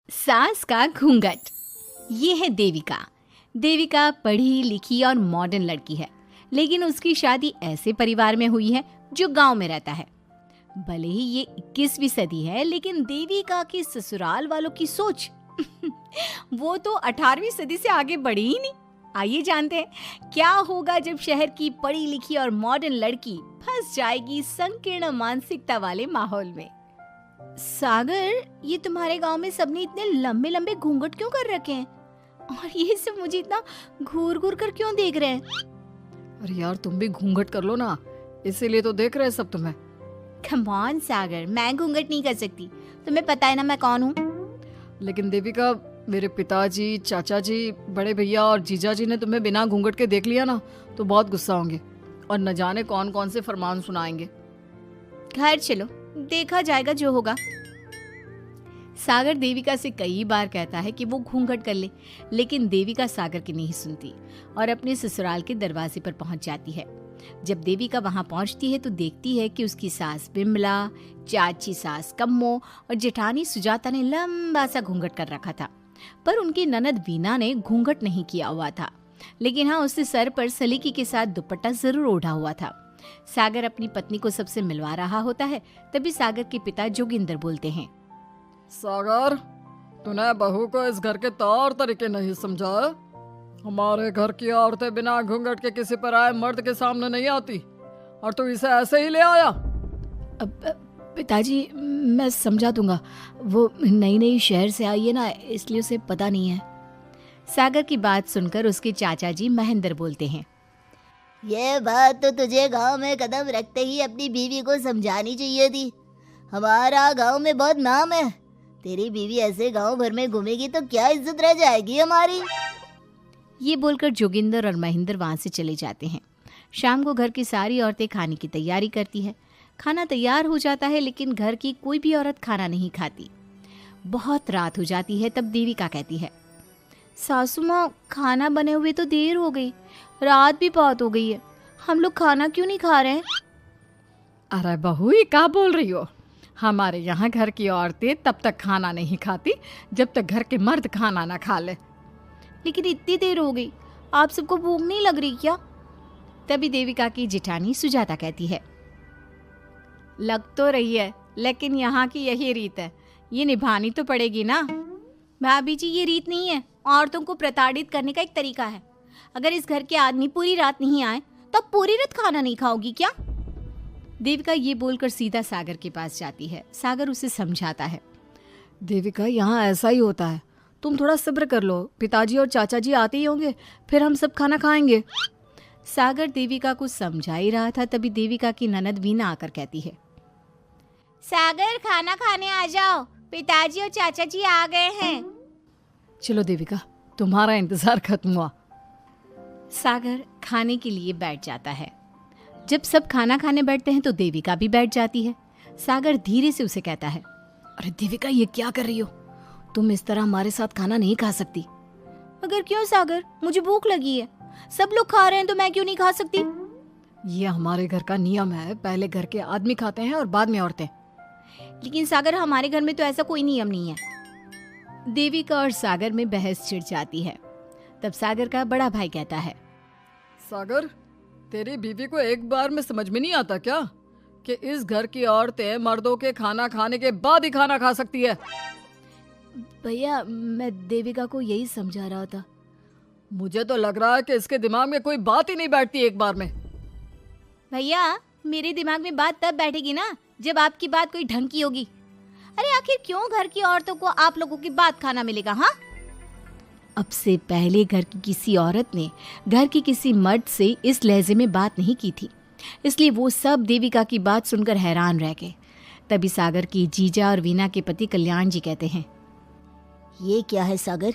सास का घूंघट। ये है देविका। देविका पढ़ी लिखी और मॉडर्न लड़की है, लेकिन उसकी शादी ऐसे परिवार में हुई है जो गांव में रहता है। भले ही ये 21वीं सदी है, लेकिन देविका की ससुराल वालों की सोच वो तो 18वीं सदी से आगे बढ़ी ही नहीं। आइए जानते हैं क्या होगा जब शहर की पढ़ी लिखी और मॉडर्न लड़की फंस जाएगी संकीर्ण मानसिकता वाले माहौल में। सागर, ये तुम्हारे गांव में सबने इतने लंबे लंबे घूंघट क्यों कर रखे हैं? और ये सब मुझे इतना घूर घूर कर क्यों देख रहे हैं? अरे यार, तुम भी घूंघट कर लो ना, इसीलिए तो देख रहे हैं सब तुम्हें। कम ऑन सागर, मैं घूंघट नहीं कर सकती। तुम्हें पता है ना मैं कौन हूँ। लेकिन देविका, मेरे पिताजी, चाचा जी, बड़े भैया और जीजा जी ने तुम्हें बिना घूंघट के देख लिया ना तो बहुत गुस्सा होंगे और न जाने कौन कौन से फरमान सुनाएंगे। घर चलो, देखा जाएगा जो होगा। सागर देविका से कई बार कहता है कि वो घूंघट कर ले, लेकिन देविका सागर की नहीं सुनती और अपने ससुराल के दरवाजे पर पहुंच जाती है। जब देविका वहां पहुंचती है तो देखती है कि उसकी सास बिमला, चाची सास कम्मो और जेठानी सुजाता ने लंबा सा घूंघट कर रखा था, पर उनकी ननद वीना ने घूंघट नहीं किया हुआ था। लेकिन हाँ, उसने सर पर सलीकी के साथ दुपट्टा जरूर ओढ़ा हुआ था। सागर अपनी पत्नी को सबसे मिलवा रहा होता है, तभी सागर के पिता जोगिंदर बोलते हैं, सागर, तूने बहू को इस घर के तौर तरीके नहीं समझा। हमारे घर की औरतें बिना घूंघट के किसी पर आए मर्द के सामने नहीं आती और तू इसे ऐसे ही ले आया। पिताजी, मैं समझा दूंगा। वो नई नई शहर से आई है ना, इसलिए उसे पता नहीं है। सागर की बात सुनकर उसके चाचा जी महेंद्र बोलते हैं, ये बात तो तुझे गांव में कदम रखते ही अपनी बीवी को समझानी चाहिए थी। हमारा गांव में बहुत नाम है। तेरी बीवी ऐसे गांव भर में घूमेगी तो क्या इज्जत रह जाएगी हमारी। ये बोलकर जोगिंदर और महेंद्र वहां से चले जाते हैं। शाम को घर की सारी औरतें खाने की तैयारी करती है। खाना तैयार हो जाता है, लेकिन घर की कोई भी औरत खाना नहीं खाती। बहुत रात हो जाती है, तब देविका कहती है, सासू माँ, खाना बने हुए तो देर हो गई, रात भी बहुत हो गई है, हम लोग खाना क्यों नहीं खा रहे हैं? अरे बहू, ये क्या बोल रही हो? हमारे यहाँ घर की औरतें तब तक खाना नहीं खाती जब तक घर के मर्द खाना ना खा ले। लेकिन इतनी देर हो गई, आप सबको भूख नहीं लग रही क्या? तभी देविका की जेठानी सुजाता कहती है, लग तो रही है, लेकिन यहाँ की यही रीत है, ये निभानी तो पड़ेगी ना। भाभी जी, ये रीत नहीं है, औरतों को प्रताड़ित करने का एक तरीका है। अगर इस घर के आदमी पूरी रात नहीं आए तो पूरी रात खाना नहीं खाओगी क्या? देविका ये बोलकर सीधा सागर के पास जाती है। सागर उसे समझाता है, देविका, यहाँ ऐसा ही होता है, तुम थोड़ा सब्र कर लो, पिताजी और चाचा जी आते ही होंगे, फिर हम सब खाना खाएंगे। सागर देविका को समझा ही रहा था, तभी देविका की ननद वीना आकर कहती है, सागर, खाना खाने आ जाओ, पिताजी और चाचा जी आ गए हैं। चलो देविका, तुम्हारा इंतजार खत्म हुआ। सागर खाने के लिए बैठ जाता है। जब सब खाना खाने बैठते हैं तो देविका भी बैठ जाती है। सागर धीरे से उसे कहता है, अरे देविका, ये क्या कर रही हो? तुम इस तरह हमारे साथ खाना नहीं खा सकती। मगर क्यों सागर, मुझे भूख लगी है, सब लोग खा रहे हैं तो मैं क्यों नहीं खा सकती? ये हमारे घर का नियम है, पहले घर के आदमी खाते हैं और बाद में औरतें। लेकिन सागर, हमारे घर में तो ऐसा कोई नियम नहीं है। देविका और सागर में बहस छिड़ जाती है। तब सागर का बड़ा भाई कहता है, सागर, तेरी बीवी को एक बार में समझ में नहीं आता क्या कि इस घर की औरतें मर्दों के खाना खाने के बाद ही खाना खा सकती है? भैया, मैं देविका को यही समझा रहा था। मुझे तो लग रहा है कि इसके दिमाग में कोई बात ही नहीं बैठती एक बार में। भैया, मेरे दिमाग में बात तब बैठेगी ना जब आपकी बात कोई ढंग की होगी। अरे आखिर क्यों घर की औरतों को आप लोगों की बात खाना मिलेगा? हाँ, अब से पहले घर की किसी औरत ने घर की किसी मर्द से इस लहजे में बात नहीं की थी, इसलिए वो सब देविका की बात सुनकर हैरान रह गए। तभी सागर की जीजा और वीना के पति कल्याण जी कहते हैं, ये क्या है सागर,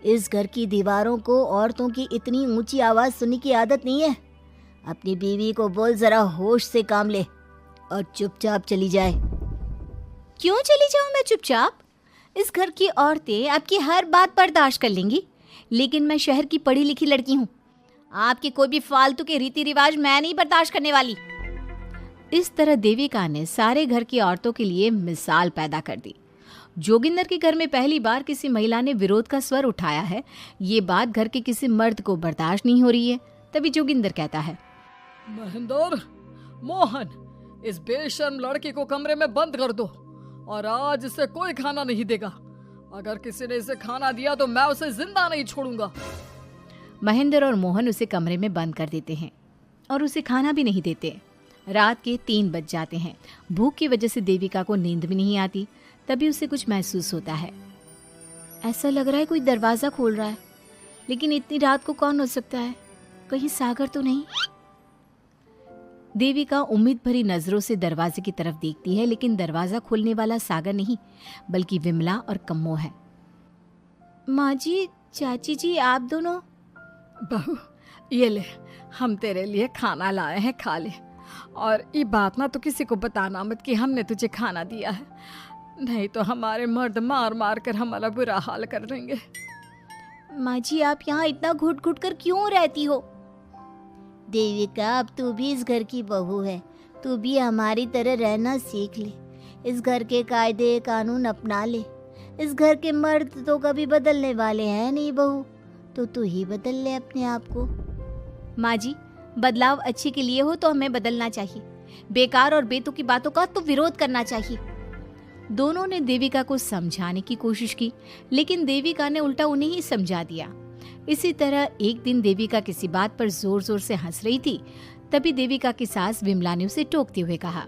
इस घर की दीवारों को औरतों की इतनी ऊंची आवाज सुनने की आदत नहीं है। अपनी बीवी को बोल जरा होश से काम ले और चुपचाप चली जाए। क्यों चली जाऊं मैं चुपचाप? इस घर की औरतें आपकी हर बात बर्दाश्त कर लेंगी, लेकिन मैं शहर की पढ़ी लिखी लड़की हूँ। आपके कोई भी फालतू के रीति रिवाज मैं नहीं बर्दाश्त करने वाली। इस तरह देविका ने सारे घर की औरतों के लिए मिसाल पैदा कर दी जोगिंदर के घर में पहली बार किसी महिला ने विरोध का स्वर उठाया है, ये बात घर के किसी मर्द को बर्दाश्त नहीं हो रही है। तभी जोगिंदर कहता है, महेंद्र, मोहन, इस बेशर्म लड़की को कमरे में बंद कर दो और आज इसे कोई खाना नहीं देगा। अगर किसी ने इसे खाना दिया तो मैं उसे जिंदा नहीं छोड़ूंगा। महेंद्र और मोहन उसे कमरे में बंद कर देते हैं और उसे खाना भी नहीं देते। रात के 3 बज जाते हैं। भूख की वजह से देविका को नींद भी नहीं आती। तभी उसे कुछ महसूस होता है। ऐसा लग रहा है कोई दरवाजा खोल रहा है, लेकिन इतनी रात को कौन हो सकता है? कहीं सागर तो नहीं? देविका उम्मीद भरी नजरों से दरवाजे की तरफ देखती है, लेकिन दरवाजा खोलने वाला सागर नहीं बल्कि विमला और कम्मो है। माँ जी, चाची जी, आप दोनों? बहू, ये ले, हम तेरे लिए खाना लाए हैं, खा ले। और ये बात ना तो किसी को बताना मत कि हमने तुझे खाना दिया है, नहीं तो हमारे मर्द मार मार कर हमारा बुरा हाल कर देंगे। माँ जी, आप यहाँ इतना घुट घुट कर क्यों रहती हो? देविका, अब तू भी इस घर की बहू है, तू भी हमारी तरह रहना सीख ले। इस घर के कायदे कानून अपना ले। इस घर के मर्द तो कभी बदलने वाले हैं नहीं बहू, तो तू ही बदल ले अपने आप को। माँ जी, बदलाव अच्छे के लिए हो तो हमें बदलना चाहिए। बेकार और बेतुकी बातों का तो विरोध करना चाहिए। दोनों ने देविका को समझाने की कोशिश की, लेकिन देविका ने उल्टा उन्हें ही समझा दिया। इसी तरह एक दिन देविका किसी बात पर जोर जोर से हंस रही थी। तभी देविका की सास विमला ने उसे टोकते हुए कहा,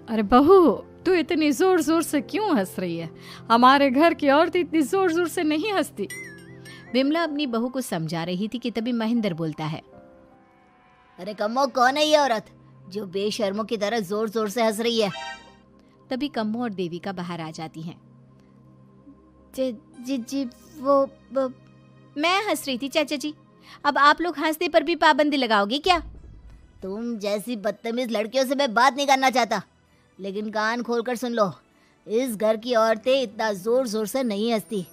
अरे बहू, तू इतनी जोर जोर से क्यों हंस रही है? हमारे घर की औरत इतनी जोर जोर से नहीं हंसती। विमला अपनी बहू को समझा रही थी कि तभी महेंद्र बोलता है, अरे कम्मो, कौन है ये औरत जो बेशर्मों की तरह जोर जोर से हंस रही है? तभी कम्मो और देविका बाहर आ जाती हैं। जी वो मैं हंस रही थी चाचा जी, अब आप लोग हंसने पर भी पाबंदी लगाओगे क्या? तुम जैसी बदतमीज लड़कियों से मैं बात नहीं करना चाहता, लेकिन कान खोलकर सुन लो, इस घर की औरतें इतना जोर जोर से नहीं हंसती।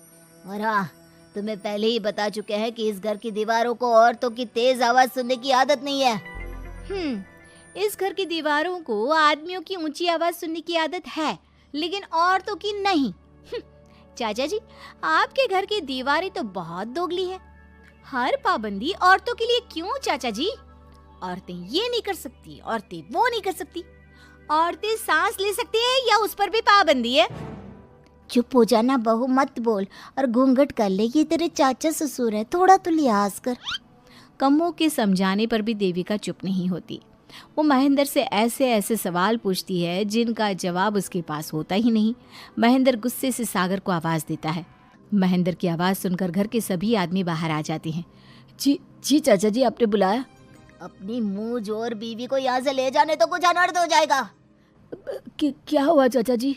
और हाँ, तुम्हें पहले ही बता चुके हैं कि इस घर की दीवारों को औरतों की तेज आवाज सुनने की आदत नहीं है। इस घर की दीवारों को आदमियों की ऊंची आवाज सुनने की आदत है, लेकिन औरतों की नहीं। चाचा जी, आपके घर की दीवारें तो बहुत दोगली है। हर पाबंदी औरतों के लिए क्यों चाचा जी? औरतें ये नहीं कर सकती, औरतें वो नहीं कर सकती। औरतें सांस ले सकती है या उस पर भी पाबंदी है? चुप हो जाना बहू, मत बोल और घूंघट कर ले। ये तेरे चाचा ससुर है, थोड़ा तो लिहाज कर। कम्मो के समझाने पर भी देविका चुप नहीं होती। वो महेंद्र से ऐसे ऐसे सवाल पूछती है जिनका जवाब उसके पास होता ही नहीं। महेंद्र गुस्से से सागर को आवाज देता है। महेंद्र की आवाज सुनकर घर के सभी आदमी बाहर आ जाते हैं। जी चाचा जी, आपने बुलाया? अपनी मुंह जोर बीवी को यहाँ से ले जाने तो कुछ अनर्थ हो जाएगा। क्या हुआ चाचा जी?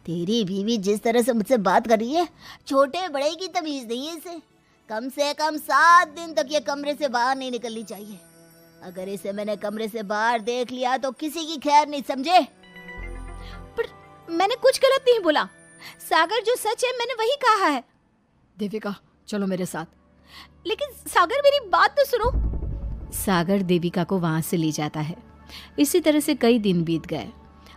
तेरी बीवी जिस तरह से मुझसे बात कर रही है, छोटे बड़े की तमीज नहीं है इसे। कम से कम 7 दिन तक ये कमरे से बाहर नहीं निकलनी चाहिए। अगर इसे मैंने कमरे से बाहर देख लिया तो किसी की खैर नहीं, समझे? पर मैंने कुछ गलत नहीं बोला। सागर, जो सच है मैंने वही कहा है। देविका, चलो मेरे साथ। लेकिन सागर, मेरी बात तो सुनो। सागर देविका को वहां से ले जाता है। इसी तरह से कई दिन बीत गए।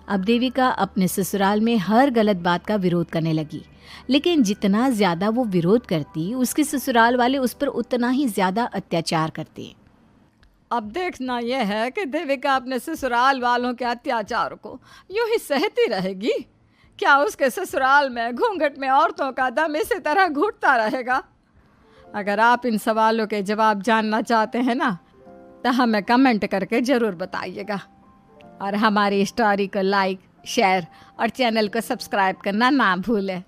अब देविका अपने ससुराल में हर गलत बात का विरोध करने लगी, लेकिन जितना ज्यादा वो विरोध करती, उसके ससुराल वाले उस पर उतना ही ज्यादा अत्याचार करते। अब देखना यह है कि देविका अपने ससुराल वालों के अत्याचार को यूं ही सहती रहेगी। क्या उसके ससुराल में घूंघट में औरतों का दम इसी तरह घुटता रहेगा? अगर आप इन सवालों के जवाब जानना चाहते हैं ना, तो हमें कमेंट करके ज़रूर बताइएगा। और हमारी स्टोरी को लाइक, शेयर और चैनल को सब्सक्राइब करना ना भूलें।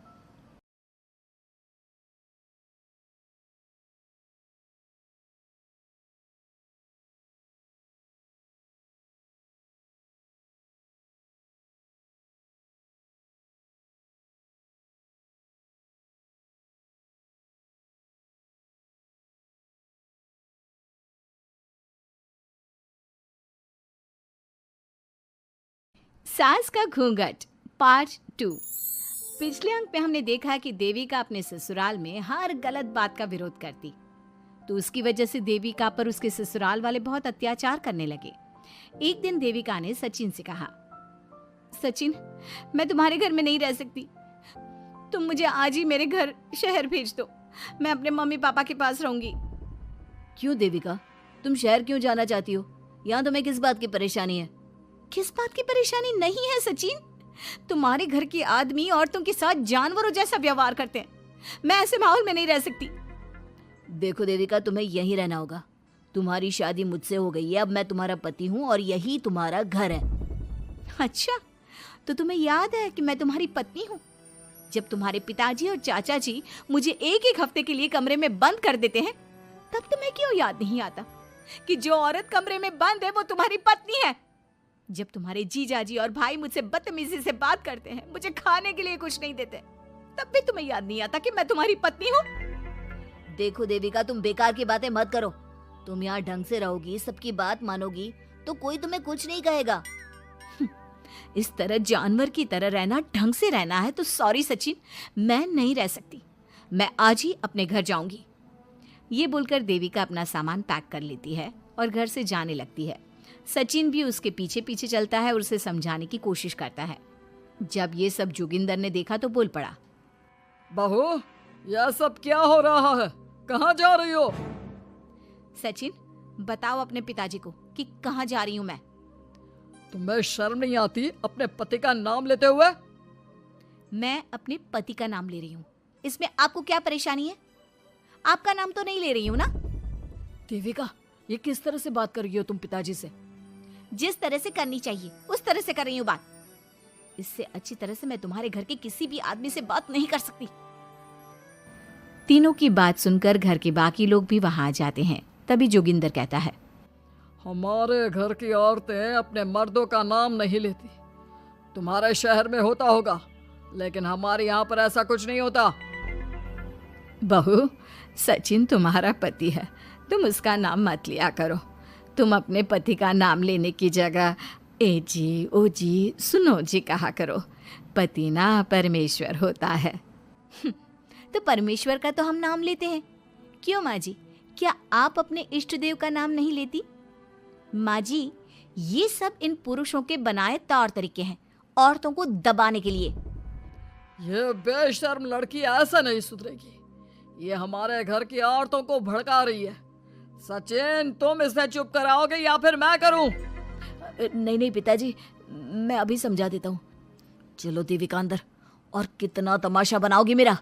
सास का घूंघट पार्ट 2। पिछले अंक में हमने देखा कि देविका अपने ससुराल में हर गलत बात का विरोध करती, तो उसकी वजह से देविका पर उसके ससुराल वाले बहुत अत्याचार करने लगे। एक दिन देविका ने सचिन से कहा, सचिन, मैं तुम्हारे घर में नहीं रह सकती। तुम मुझे आज ही मेरे घर शहर भेज दो, मैं अपने मम्मी पापा के पास रहूंगी। क्यों देविका, तुम शहर क्यों जाना चाहती हो? यहाँ तुम्हें किस बात की परेशानी है? किस बात की परेशानी नहीं है सचिन, तुम्हारे घर के आदमी औरतों के साथ जानवरों जैसा व्यवहार करते हैं। मैं ऐसे माहौल में नहीं रह सकती। देखो देविका, तुम्हें यहीं रहना होगा। तुम्हारी शादी मुझसे हो गई है, अब मैं तुम्हारा पति हूँ और यही तुम्हारा घर है। अच्छा, तो तुम्हें याद है कि मैं तुम्हारी पत्नी हूँ? जब तुम्हारे पिताजी और चाचा जी मुझे एक एक हफ्ते के लिए कमरे में बंद कर देते हैं, तब तुम्हें क्यों याद नहीं आता कि जो औरत कमरे में बंद है वो तुम्हारी पत्नी है? जब तुम्हारे जीजाजी और भाई मुझसे बदतमीजी से बात करते हैं, मुझे खाने के लिए कुछ नहीं देते, तब भी तुम्हें याद नहीं आता कि मैं तुम्हारी पत्नी हूँ? देखो देविका, तुम बेकार की बातें मत करो। तुम यहाँ ढंग से रहोगी, सबकी बात मानोगी, तो कोई तुम्हें कुछ नहीं कहेगा। इस तरह जानवर की तरह रहना, ढंग से रहना है तो सॉरी सचिन, मैं नहीं रह सकती। मैं आज ही अपने घर जाऊंगी। ये बोलकर देविका अपना सामान पैक कर लेती है और घर से जाने लगती है। सचिन भी उसके पीछे पीछे चलता है और उसे समझाने की कोशिश करता है। जब ये सब जोगिंदर ने देखा तो बोल पड़ा, बहू, यह सब क्या हो रहा है? कहाँ जा रही हो? सचिन, बताओ अपने पिताजी को कि कहाँ जा रही हूँ मैं। तुम्हें शर्म नहीं आती अपने पति का नाम लेते हुए? मैं अपने पति का नाम ले रही हूँ, इसमें आपको क्या परेशानी है? आपका नाम तो नहीं ले रही हूँ ना? देविका, ये किस तरह से बात कर रही हो तुम पिताजी से? जिस तरह से करनी चाहिए उस तरह से कर रही हूँ बात। इससे अच्छी तरह से मैं तुम्हारे घर के किसी भी आदमी से बात नहीं कर सकती। तीनों की बात सुनकर घर के बाकी लोग भी वहां आ जाते हैं। तभी जोगिंदर कहता है, हमारे घर की औरतें अपने मर्दों का नाम नहीं लेती। तुम्हारे शहर में होता होगा, लेकिन हमारे यहाँ पर ऐसा कुछ नहीं होता। बहू, सचिन तुम्हारा पति है, तुम उसका नाम मत लिया करो। तुम अपने पति का नाम लेने की जगह ए जी, ओ जी, सुनो जी कहा करो। पति ना परमेश्वर होता है। तो परमेश्वर का तो हम नाम लेते हैं। क्यों माँ जी, क्या आप अपने इष्ट देव का नाम नहीं लेती? माँ जी, ये सब इन पुरुषों के बनाए तौर तरीके हैं, औरतों को दबाने के लिए। ये बेशर्म लड़की ऐसा नहीं सुधरेगी। ये हमारे घर की औरतों को भड़का रही है। सचिन, तुम इसे चुप कराओगे या फिर मैं करूं? नहीं नहीं पिताजी, मैं अभी समझा देता हूँ। चलो देविका अंदर, और कितना तमाशा बनाओगी मेरा।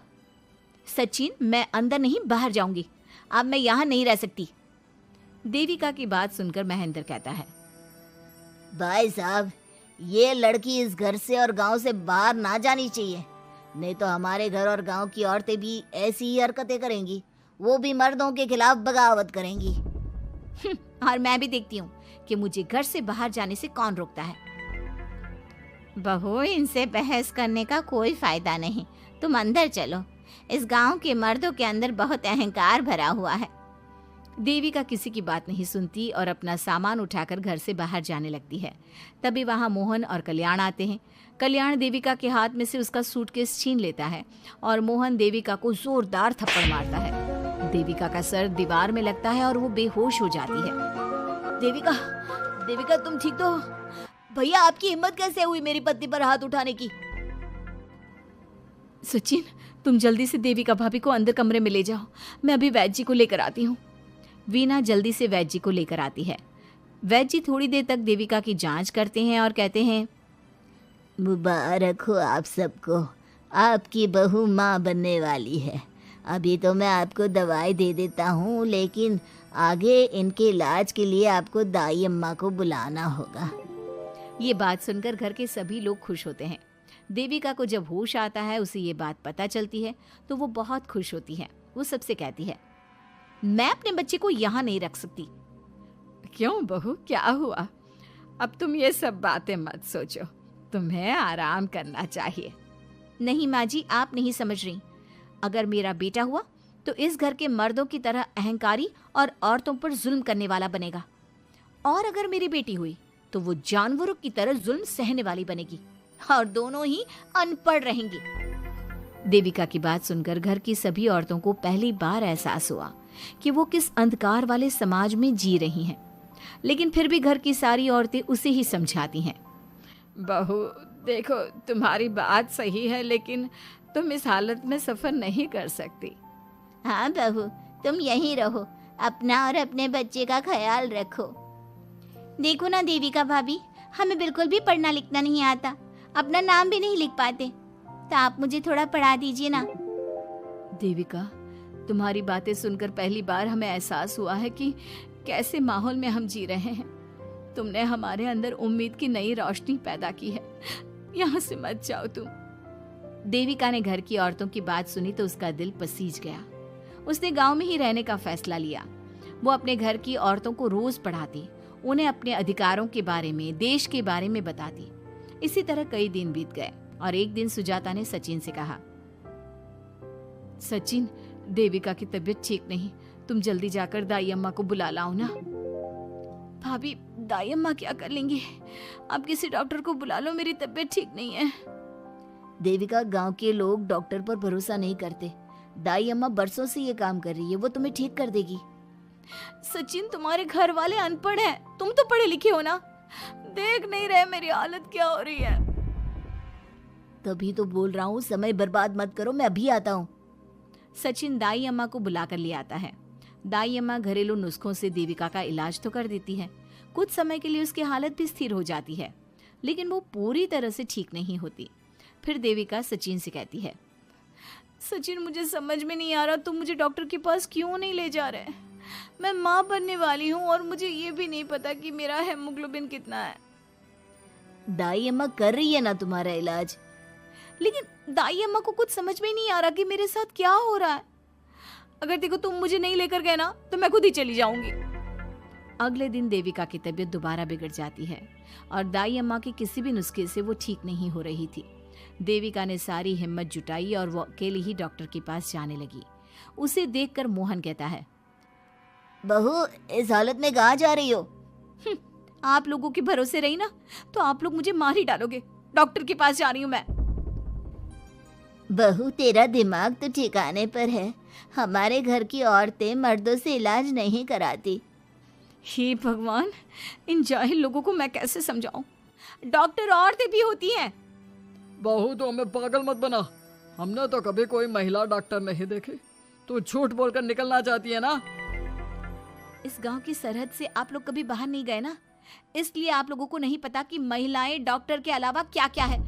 सचिन, मैं अंदर नहीं बाहर जाऊंगी, अब मैं यहाँ नहीं रह सकती। देविका की बात सुनकर महेंद्र कहता है, भाई साहब, ये लड़की इस घर से और गांव से बाहर ना जानी चाहिए, नहीं तो हमारे घर और गांव की औरतें भी ऐसी ही हरकतें करेंगी। वो भी मर्दों के खिलाफ बगावत करेंगी। और मैं भी देखती हूँ कि मुझे घर से बाहर जाने से कौन रोकता है। बहू, इनसे बहस करने का कोई फायदा नहीं, तुम अंदर चलो। इस गांव के मर्दों के अंदर बहुत अहंकार भरा हुआ है। देविका किसी की बात नहीं सुनती और अपना सामान उठाकर घर से बाहर जाने लगती है। तभी वहां मोहन और कल्याण आते हैं। कल्याण देविका के हाथ में से उसका सूटकेस छीन लेता है और मोहन देविका को जोरदार थप्पड़ मारता है। देविका का सर दीवार में लगता है और वो बेहोश हो जाती है। देविका, देविका तुम ठीक तो हो? भैया, आपकी हिम्मत कैसे हुई मेरी पत्नी पर हाथ उठाने की? सचिन, तुम जल्दी से देविका भाभी को अंदर कमरे में ले जाओ, मैं अभी वैद्य जी को लेकर आती हूँ। वीना जल्दी से वैद्य जी को लेकर आती है। वैद्य जी थोड़ी देर तक देविका की जांच करते हैं और कहते हैं, मुबारक हो आप सबको, आपकी बहू माँ बनने वाली है। अभी तो मैं आपको दवाई दे देता हूँ, लेकिन आगे इनके इलाज के लिए आपको दाई अम्मा को बुलाना होगा। ये बात सुनकर घर के सभी लोग खुश होते हैं। देविका को जब होश आता है, उसे ये बात पता चलती है तो वो बहुत खुश होती है। वो सबसे कहती है, मैं अपने बच्चे को यहाँ नहीं रख सकती। क्यों बहू, क्या हुआ? अब तुम ये सब बातें मत सोचो, तुम्हें आराम करना चाहिए। नहीं माँ जी, आप नहीं समझ रही। अगर मेरा बेटा हुआ तो इस घर के मर्दों की तरह अहंकारी और औरतों पर जुल्म करने वाला बनेगा, और अगर मेरी बेटी हुई तो वो जानवरों की तरह जुल्म सहने वाली बनेगी, और दोनों ही अनपढ़ रहेंगी। देविका की बात सुनकर घर की सभी औरतों को पहली बार एहसास हुआ कि वो किस अंधकार वाले समाज में जी रही हैं। लेकिन फिर भी घर की सारी औरतें उसे ही समझाती हैं, बहू देखो, तुम्हारी बात सही है, लेकिन तुम इस हालत में सफर नहीं कर सकती। हाँ बहू, तुम यहीं रहो, अपना और अपने बच्चे का ख्याल रखो। देखो ना देविका भाभी, हमें बिल्कुल भी पढ़ना लिखना नहीं आता, अपना नाम भी नहीं लिख पाते, तो आप मुझे थोड़ा पढ़ा दीजिए ना। देविका, तुम्हारी बातें सुनकर पहली बार हमें एहसास हुआ है कि कैसे माहौल में हम जी रहे हैं। तुमने हमारे अंदर उम्मीद की नई रोशनी पैदा की है। यहाँ से मत जाओ तुम। देविका ने घर की औरतों की बात सुनी तो उसका दिल पसीज गया। उसने गांव में ही रहने का फैसला लिया। वो अपने घर की औरतों को रोज पढ़ाती, उन्हें अपने अधिकारों के बारे में, देश के बारे में बताती। इसी तरह कई दिन बीत गए और एक दिन सुजाता ने सचिन से कहा, सचिन, देविका की तबीयत ठीक नहीं, तुम जल्दी जाकर दाई अम्मा को बुला लाओ ना। भाभी, दाई अम्मा क्या कर लेंगी? आप किसी डॉक्टर को बुला लो, मेरी तबीयत ठीक नहीं है। देविका, गांव के लोग डॉक्टर पर भरोसा नहीं करते। दाई अम्मा बरसों से ये काम कर रही है, वो तुम्हें ठीक कर देगी। सचिन, तुम्हारे घर वाले अनपढ़ हैं, तुम तो पढ़े लिखे हो ना, देख नहीं रहे मेरी हालत क्या हो रही है। तभी तो बोल रहा हूँ, समय बर्बाद मत करो, मैं अभी आता हूँ। सचिन दाई अम्मा को बुलाकर ले आता है। दाई अम्मा घरेलू नुस्खों से देविका का इलाज तो कर देती है। कुछ समय के लिए उसकी हालत भी स्थिर हो जाती है, लेकिन वो पूरी तरह से ठीक नहीं होती। फिर देविका सचिन से कहती है, सचिन, मुझे समझ में नहीं आ रहा तुम मुझे डॉक्टर के पास क्यों नहीं ले जा रहे। मैं माँ बनने वाली हूँ और मुझे ये भी नहीं पता कि मेरा हेमोग्लोबिन कितना है। दाई अम्मा कर रही है ना तुम्हारा इलाज। लेकिन दाई अम्मा को कुछ समझ में ही नहीं आ रहा कि मेरे साथ क्या हो रहा है। अगर देखो तुम मुझे नहीं लेकर गए ना तो मैं खुद ही चली जाऊंगी। अगले दिन देविका की तबीयत दोबारा बिगड़ जाती है और दाई अम्मा के किसी भी नुस्खे से वो ठीक नहीं हो रही थी। देविका ने सारी हिम्मत जुटाई और वो अकेली ही डॉक्टर के पास जाने लगी। उसे देखकर मोहन कहता है, बहू, इस हालत में कहाँ जा रही हो? आप लोगों के भरोसे रही ना तो आप लोग मुझे मार ही डालोगे। डॉक्टर के पास जा रही हूँ मैं। बहू, तेरा दिमाग तो ठिकाने पर है। हमारे घर की औरतें मर्दों से इलाज नहीं कराती। हे भगवान, इन जाहिल लोगों को मैं कैसे समझाऊं? डॉक्टर औरतें भी होती हैं। बहू, तो हमें पागल मत बना, हमने तो कभी कोई महिला डॉक्टर नहीं देखी। तू झूठ बोलकर निकलना चाहती है ना? इस गांव की सरहद से आप लोग कभी बाहर नहीं गए ना, इसलिए आप लोगों को नहीं पता कि महिलाएं डॉक्टर के अलावा क्या क्या है।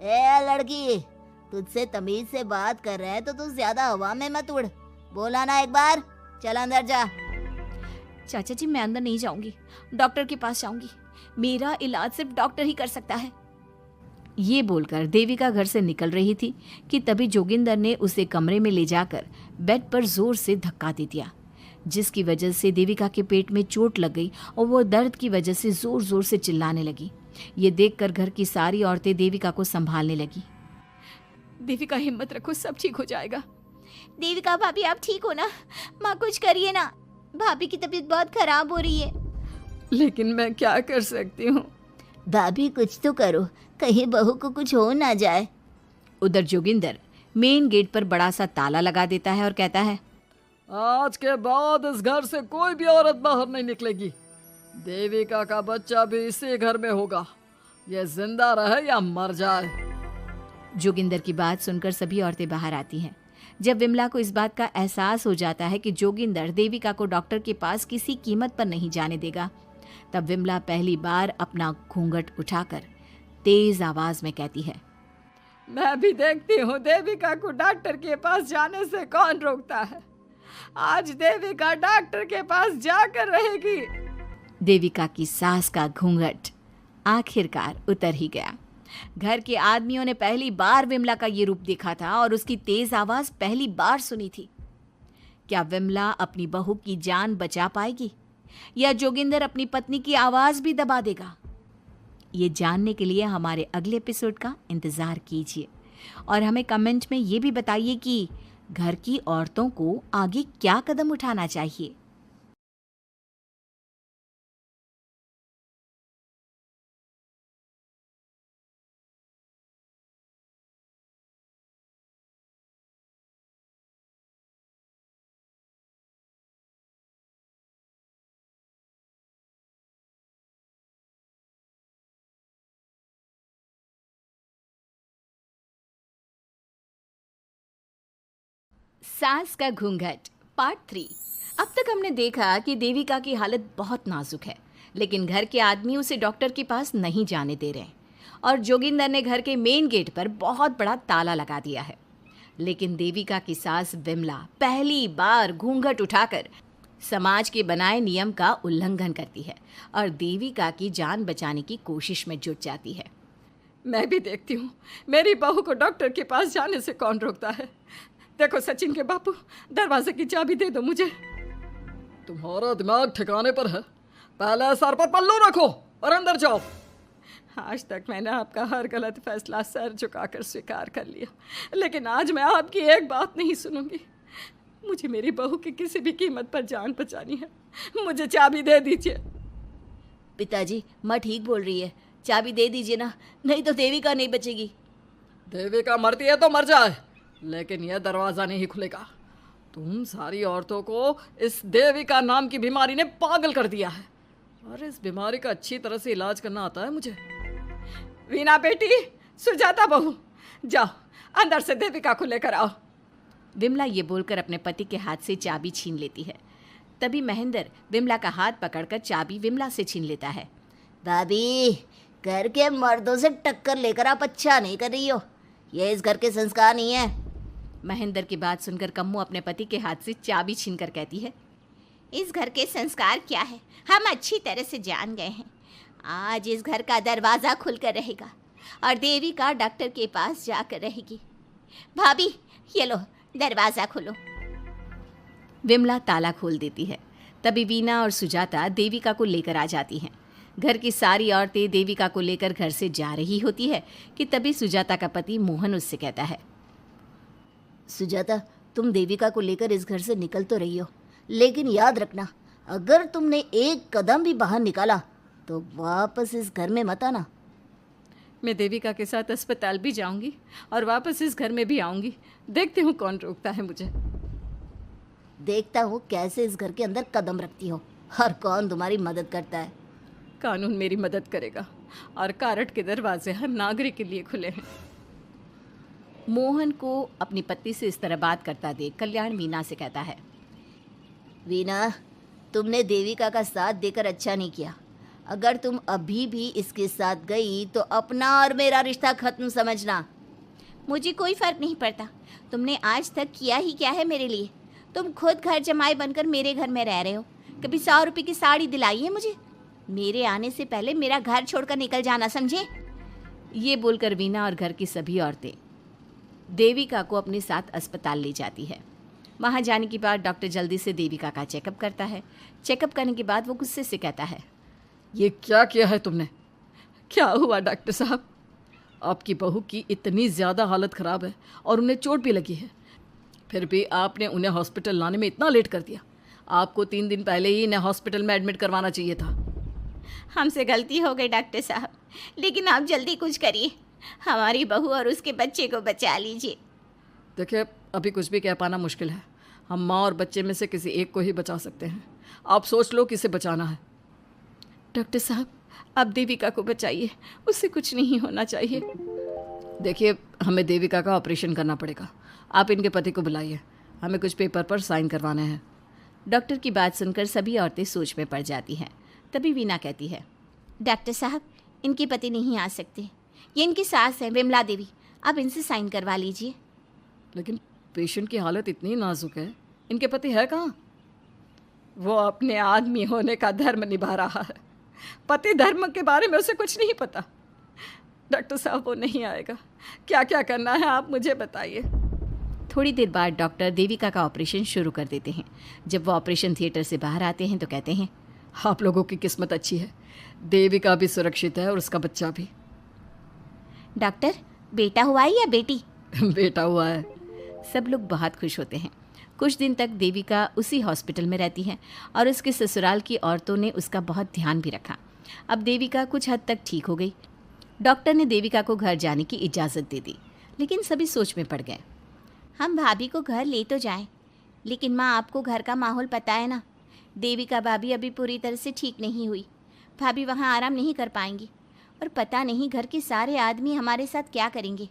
ए लड़की, तुझसे तमीज से बात कर रहे हैं तो तू ज्यादा हवा में मत उड़। बोला ना एक बार, चल अंदर जा। चाचा जी, मैं अंदर नहीं जाऊंगी, डॉक्टर के पास जाऊंगी। मेरा इलाज सिर्फ डॉक्टर ही कर सकता है। ये बोलकर देविका घर से निकल रही थी कि तभी जोगिंदर ने उसे कमरे में ले जाकर बेड पर जोर से धक्का दे दिया, जिसकी वजह से देविका के पेट में चोट लग गई और वो दर्द की वजह से जोर जोर से चिल्लाने लगी। ये देखकर घर की सारी औरतें देविका को संभालने लगी। देविका, हिम्मत रखो, सब ठीक हो जाएगा। देविका भाभी, आप ठीक हो ना? माँ, कुछ करिए ना, भाभी की तबीयत बहुत खराब हो रही है। लेकिन मैं क्या कर सकती हूँ? भाभी, कुछ तो करो, कहीं बहू को कुछ हो ना जाए। उधर जोगिंदर मेन गेट पर बड़ा सा ताला लगा देता है और कहता है, आज के बाद इस घर से कोई भी औरत बाहर नहीं निकलेगी। देविका का बच्चा भी इसी घर में होगा, ये जिंदा रहे या मर जाए। जोगिंदर की बात सुनकर सभी औरतें बाहर आती हैं। जब विमला को इस बात का एहसास हो जाता है कि जोगिंदर देविका को डॉक्टर के पास किसी कीमत पर नहीं जाने देगा, तब विमला पहली बार अपना घूंघट उठाकर तेज आवाज में कहती है, मैं भी देखती हूँ देविका को डॉक्टर के पास जाने से कौन रोकता है। आज देविका डॉक्टर के पास जाकर रहेगी। देविका की सास का घूंघट आखिरकार उतर ही गया। घर के आदमियों ने पहली बार विमला का ये रूप देखा था और उसकी तेज आवाज पहली बार सुनी थी। क्या विमला अपनी बहू की जान बचा पाएगी या जोगिंदर अपनी पत्नी की आवाज भी दबा देगा? ये जानने के लिए हमारे अगले एपिसोड का इंतजार कीजिए और हमें कमेंट में ये भी बताइए कि घर की औरतों को आगे क्या कदम उठाना चाहिए। सास का घूंघट पार्ट 3। अब तक हमने देखा कि देविका की हालत बहुत नाजुक है, लेकिन घर के आदमी उसे डॉक्टर के पास नहीं जाने दे रहे और जोगिंदर ने घर के मेन गेट पर बहुत बड़ा ताला लगा दिया है। लेकिन देविका की सास विमला पहली बार घूंघट उठाकर समाज के बनाए नियम का उल्लंघन करती है और देविका की जान बचाने की कोशिश में जुट जाती है। मैं भी देखती हूँ मेरी बहू को डॉक्टर के पास जाने से कौन रोकता है। देखो सचिन के बापू, दरवाजे की चाबी दे दो मुझे। तुम्हारा दिमाग ठिकाने पर है? पहले सर पर पल्लू रखो और अंदर जाओ। आज तक मैंने आपका हर गलत फैसला सर झुकाकर स्वीकार कर लिया, लेकिन आज मैं आपकी एक बात नहीं सुनूंगी। मुझे मेरी बहू की किसी भी कीमत पर जान बचानी है। मुझे चाबी दे दीजिए। पिताजी, माँ ठीक बोल रही है, चाबी दे दीजिए ना, नहीं तो देविका नहीं बचेगी। देविका मरती है तो मर जाए, लेकिन यह दरवाज़ा नहीं खुलेगा। तुम सारी औरतों को इस देविका नाम की बीमारी ने पागल कर दिया है, और इस बीमारी का अच्छी तरह से इलाज करना आता है मुझे। वीना बेटी, सुजाता बहू, जाओ अंदर से देविका को लेकर आओ। विमला ये बोलकर अपने पति के हाथ से चाबी छीन लेती है। तभी महेंद्र विमला का हाथ पकड़कर चाबी विमला से छीन लेता है। भाभी, घर के मर्दों से टक्कर लेकर आप अच्छा नहीं कर रही हो, ये इस घर के संस्कार नहीं है। महेंद्र की बात सुनकर कम्मू अपने पति के हाथ से चाबी छीनकर कहती है, इस घर के संस्कार क्या है हम अच्छी तरह से जान गए हैं। आज इस घर का दरवाज़ा खुलकर रहेगा और देविका डॉक्टर के पास जाकर रहेगी। भाभी, ये लो दरवाज़ा खोलो। विमला ताला खोल देती है। तभी वीना और सुजाता देविका को लेकर आ जाती हैं। घर की सारी औरतें देविका को लेकर घर से जा रही होती है कि तभी सुजाता का पति मोहन उससे कहता है, सुजाता, तुम देविका को लेकर इस घर से निकल तो रही हो, लेकिन याद रखना, अगर तुमने एक कदम भी बाहर निकाला तो वापस इस घर में मत आना। मैं देविका के साथ अस्पताल भी जाऊंगी और वापस इस घर में भी आऊंगी। देखती हूँ कौन रोकता है मुझे। देखता हूँ कैसे इस घर के अंदर कदम रखती हो और कौन तुम्हारी मदद करता है। कानून मेरी मदद करेगा और कारट के दरवाजे हर नागरिक के लिए खुले हैं। मोहन को अपनी पत्नी से इस तरह बात करता देख कल्याण वीना से कहता है, वीना, तुमने देविका का साथ देकर अच्छा नहीं किया। अगर तुम अभी भी इसके साथ गई तो अपना और मेरा रिश्ता खत्म समझना। मुझे कोई फ़र्क नहीं पड़ता तुमने आज तक किया ही क्या है मेरे लिए। तुम खुद घर जमाई बनकर मेरे घर में रह रहे हो। कभी 100 रुपये की साड़ी दिलाई है मुझे? मेरे आने से पहले मेरा घर छोड़कर निकल जाना, समझे? ये बोलकर वीना और घर की सभी औरतें देविका को अपने साथ अस्पताल ले जाती है। वहाँ जाने के बाद डॉक्टर जल्दी से देविका का चेकअप करता है। चेकअप करने के बाद वो गुस्से से कहता है, ये क्या किया है तुमने? क्या हुआ डॉक्टर साहब? आपकी बहू की इतनी ज़्यादा हालत ख़राब है और उन्हें चोट भी लगी है, फिर भी आपने उन्हें हॉस्पिटल लाने में इतना लेट कर दिया। आपको 3 दिन पहले ही इन्हें हॉस्पिटल में एडमिट करवाना चाहिए था। हमसे गलती हो गई डॉक्टर साहब, लेकिन आप जल्दी कुछ करिए, हमारी बहू और उसके बच्चे को बचा लीजिए। देखिए, अभी कुछ भी कह पाना मुश्किल है। हम माँ और बच्चे में से किसी एक को ही बचा सकते हैं। आप सोच लो किसे बचाना है। डॉक्टर साहब, आप देविका को बचाइए, उससे कुछ नहीं होना चाहिए। देखिए, हमें देविका का ऑपरेशन करना पड़ेगा। आप इनके पति को बुलाइए, हमें कुछ पेपर पर साइन करवाने हैं। डॉक्टर की बात सुनकर सभी औरतें सोच में पड़ जाती हैं। तभी वीना कहती है, डॉक्टर साहब, इनके पति नहीं आ सकते, ये इनकी सास है विमला देवी, आप इनसे साइन करवा लीजिए। लेकिन पेशेंट की हालत इतनी नाजुक है, इनके पति है कहाँ? वो अपने आदमी होने का धर्म निभा रहा है। पति धर्म के बारे में उसे कुछ नहीं पता। डॉक्टर साहब, वो नहीं आएगा। क्या क्या करना है आप मुझे बताइए। थोड़ी देर बाद डॉक्टर देविका का ऑपरेशन शुरू कर देते हैं। जब वो ऑपरेशन थिएटर से बाहर आते हैं तो कहते हैं, आप लोगों की किस्मत अच्छी है, देविका भी सुरक्षित है और उसका बच्चा भी। डॉक्टर, बेटा हुआ है या बेटी? बेटा हुआ है। सब लोग बहुत खुश होते हैं। कुछ दिन तक देविका उसी हॉस्पिटल में रहती है और उसके ससुराल की औरतों ने उसका बहुत ध्यान भी रखा। अब देविका कुछ हद तक ठीक हो गई। डॉक्टर ने देविका को घर जाने की इजाज़त दे दी, लेकिन सभी सोच में पड़ गए। हम भाभी को घर ले तो जाएं, लेकिन माँ, आपको घर का माहौल पता है ना, देविका भाभी अभी पूरी तरह से ठीक नहीं हुई। भाभी वहाँ आराम नहीं कर पाएंगी और पता नहीं घर के सारे आदमी हमारे साथ क्या करेंगे।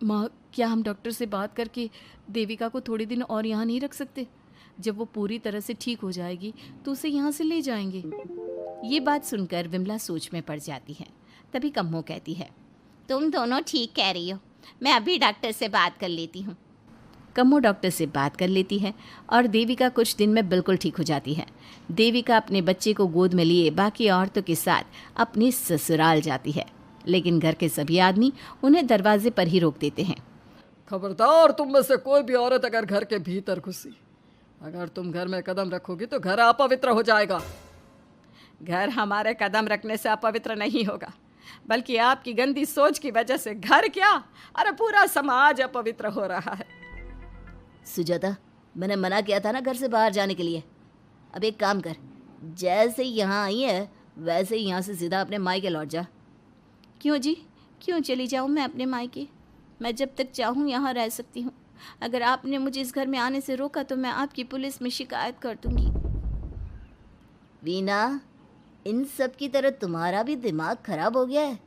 माँ, क्या हम डॉक्टर से बात करके देविका को थोड़े दिन और यहाँ नहीं रख सकते? जब वो पूरी तरह से ठीक हो जाएगी तो उसे यहाँ से ले जाएंगे। ये बात सुनकर विमला सोच में पड़ जाती है। तभी कम्मो कहती है, तुम दोनों ठीक कह रही हो, मैं अभी डॉक्टर से बात कर लेती हूँ। कम्मो डॉक्टर से बात कर लेती है और देविका कुछ दिन में बिल्कुल ठीक हो जाती है। देविका अपने बच्चे को गोद में लिए बाकी औरतों के साथ अपनी ससुराल जाती है, लेकिन घर के सभी आदमी उन्हें दरवाजे पर ही रोक देते हैं। खबरदार, तुम में से कोई भी औरत अगर घर के भीतर घुसी, अगर तुम घर में कदम रखोगी तो घर अपवित्र हो जाएगा। घर हमारे कदम रखने से अपवित्र नहीं होगा, बल्कि आपकी गंदी सोच की वजह से घर क्या, अरे पूरा समाज अपवित्र हो रहा है। सुजाता, मैंने मना किया था ना घर से बाहर जाने के लिए। अब एक काम कर, जैसे यहाँ आई है वैसे ही यहाँ से सीधा अपने मायके लौट जा। क्यों जी, क्यों चली जाऊँ मैं अपने मायके? मैं जब तक चाहूँ यहाँ रह सकती हूँ। अगर आपने मुझे इस घर में आने से रोका तो मैं आपकी पुलिस में शिकायत कर दूँगी। वीना, इन सब की तरह तुम्हारा भी दिमाग खराब हो गया है।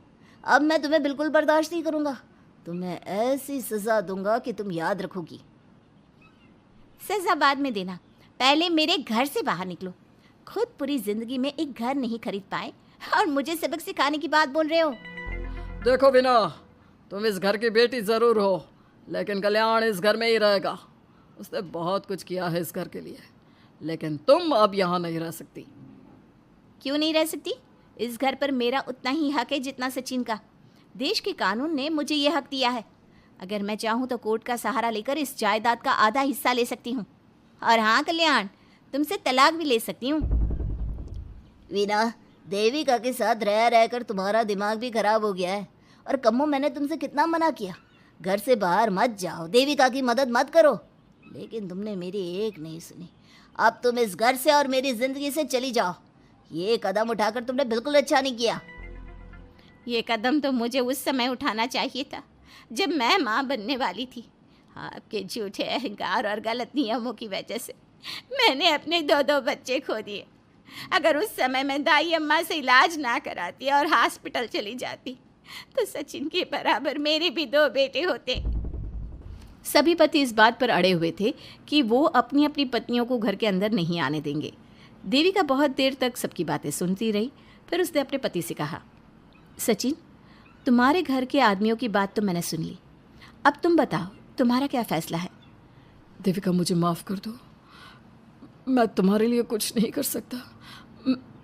अब मैं तुम्हें बिल्कुल बर्दाश्त नहीं करूँगा। तुम्हें ऐसी सज़ा दूंगा कि तुम याद रखोगी। सजा बाद में देना, पहले मेरे घर से बाहर निकलो। खुद पूरी जिंदगी में एक घर नहीं खरीद पाए और मुझे सबक सिखाने की बात बोल रहे हो। देखो वीना, तुम इस घर की बेटी ज़रूर हो, लेकिन कल्याण इस घर में ही रहेगा। उसने बहुत कुछ किया है इस घर के लिए, लेकिन तुम अब यहाँ नहीं रह सकती। क्यों नहीं रह सकती? इस घर पर मेरा उतना ही हक है जितना सचिन का। देश के कानून ने मुझे ये हक दिया है। अगर मैं चाहूँ तो कोर्ट का सहारा लेकर इस जायदाद का आधा हिस्सा ले सकती हूँ। और हाँ कल्याण, तुमसे तलाक भी ले सकती हूँ। वीना, देविका के साथ रह रहकर तुम्हारा दिमाग भी खराब हो गया है। और कम्मो, मैंने तुमसे कितना मना किया, घर से बाहर मत जाओ, देविका की मदद मत करो, लेकिन तुमने मेरी एक नहीं सुनी। अब तुम इस घर से और मेरी ज़िंदगी से चली जाओ। ये कदम उठाकर तुमने बिल्कुल अच्छा नहीं किया। ये कदम तो मुझे उस समय उठाना चाहिए था जब मैं माँ बनने वाली थी। आपके झूठे अहंकार और गलत नियमों की वजह से मैंने अपने 2 बच्चे खो दिए। अगर उस समय मैं दाई अम्मा से इलाज ना कराती और हॉस्पिटल चली जाती तो सचिन के बराबर मेरे भी 2 बेटे होते। सभी पति इस बात पर अड़े हुए थे कि वो अपनी अपनी पत्नियों को घर के अंदर नहीं आने देंगे। देविका बहुत देर तक सबकी बातें सुनती रही। फिर उसने अपने पति से कहा, सचिन, तुम्हारे घर के आदमियों की बात तो मैंने सुन ली, अब तुम बताओ तुम्हारा क्या फैसला है? देविका, मुझे माफ़ कर दो, मैं तुम्हारे लिए कुछ नहीं कर सकता,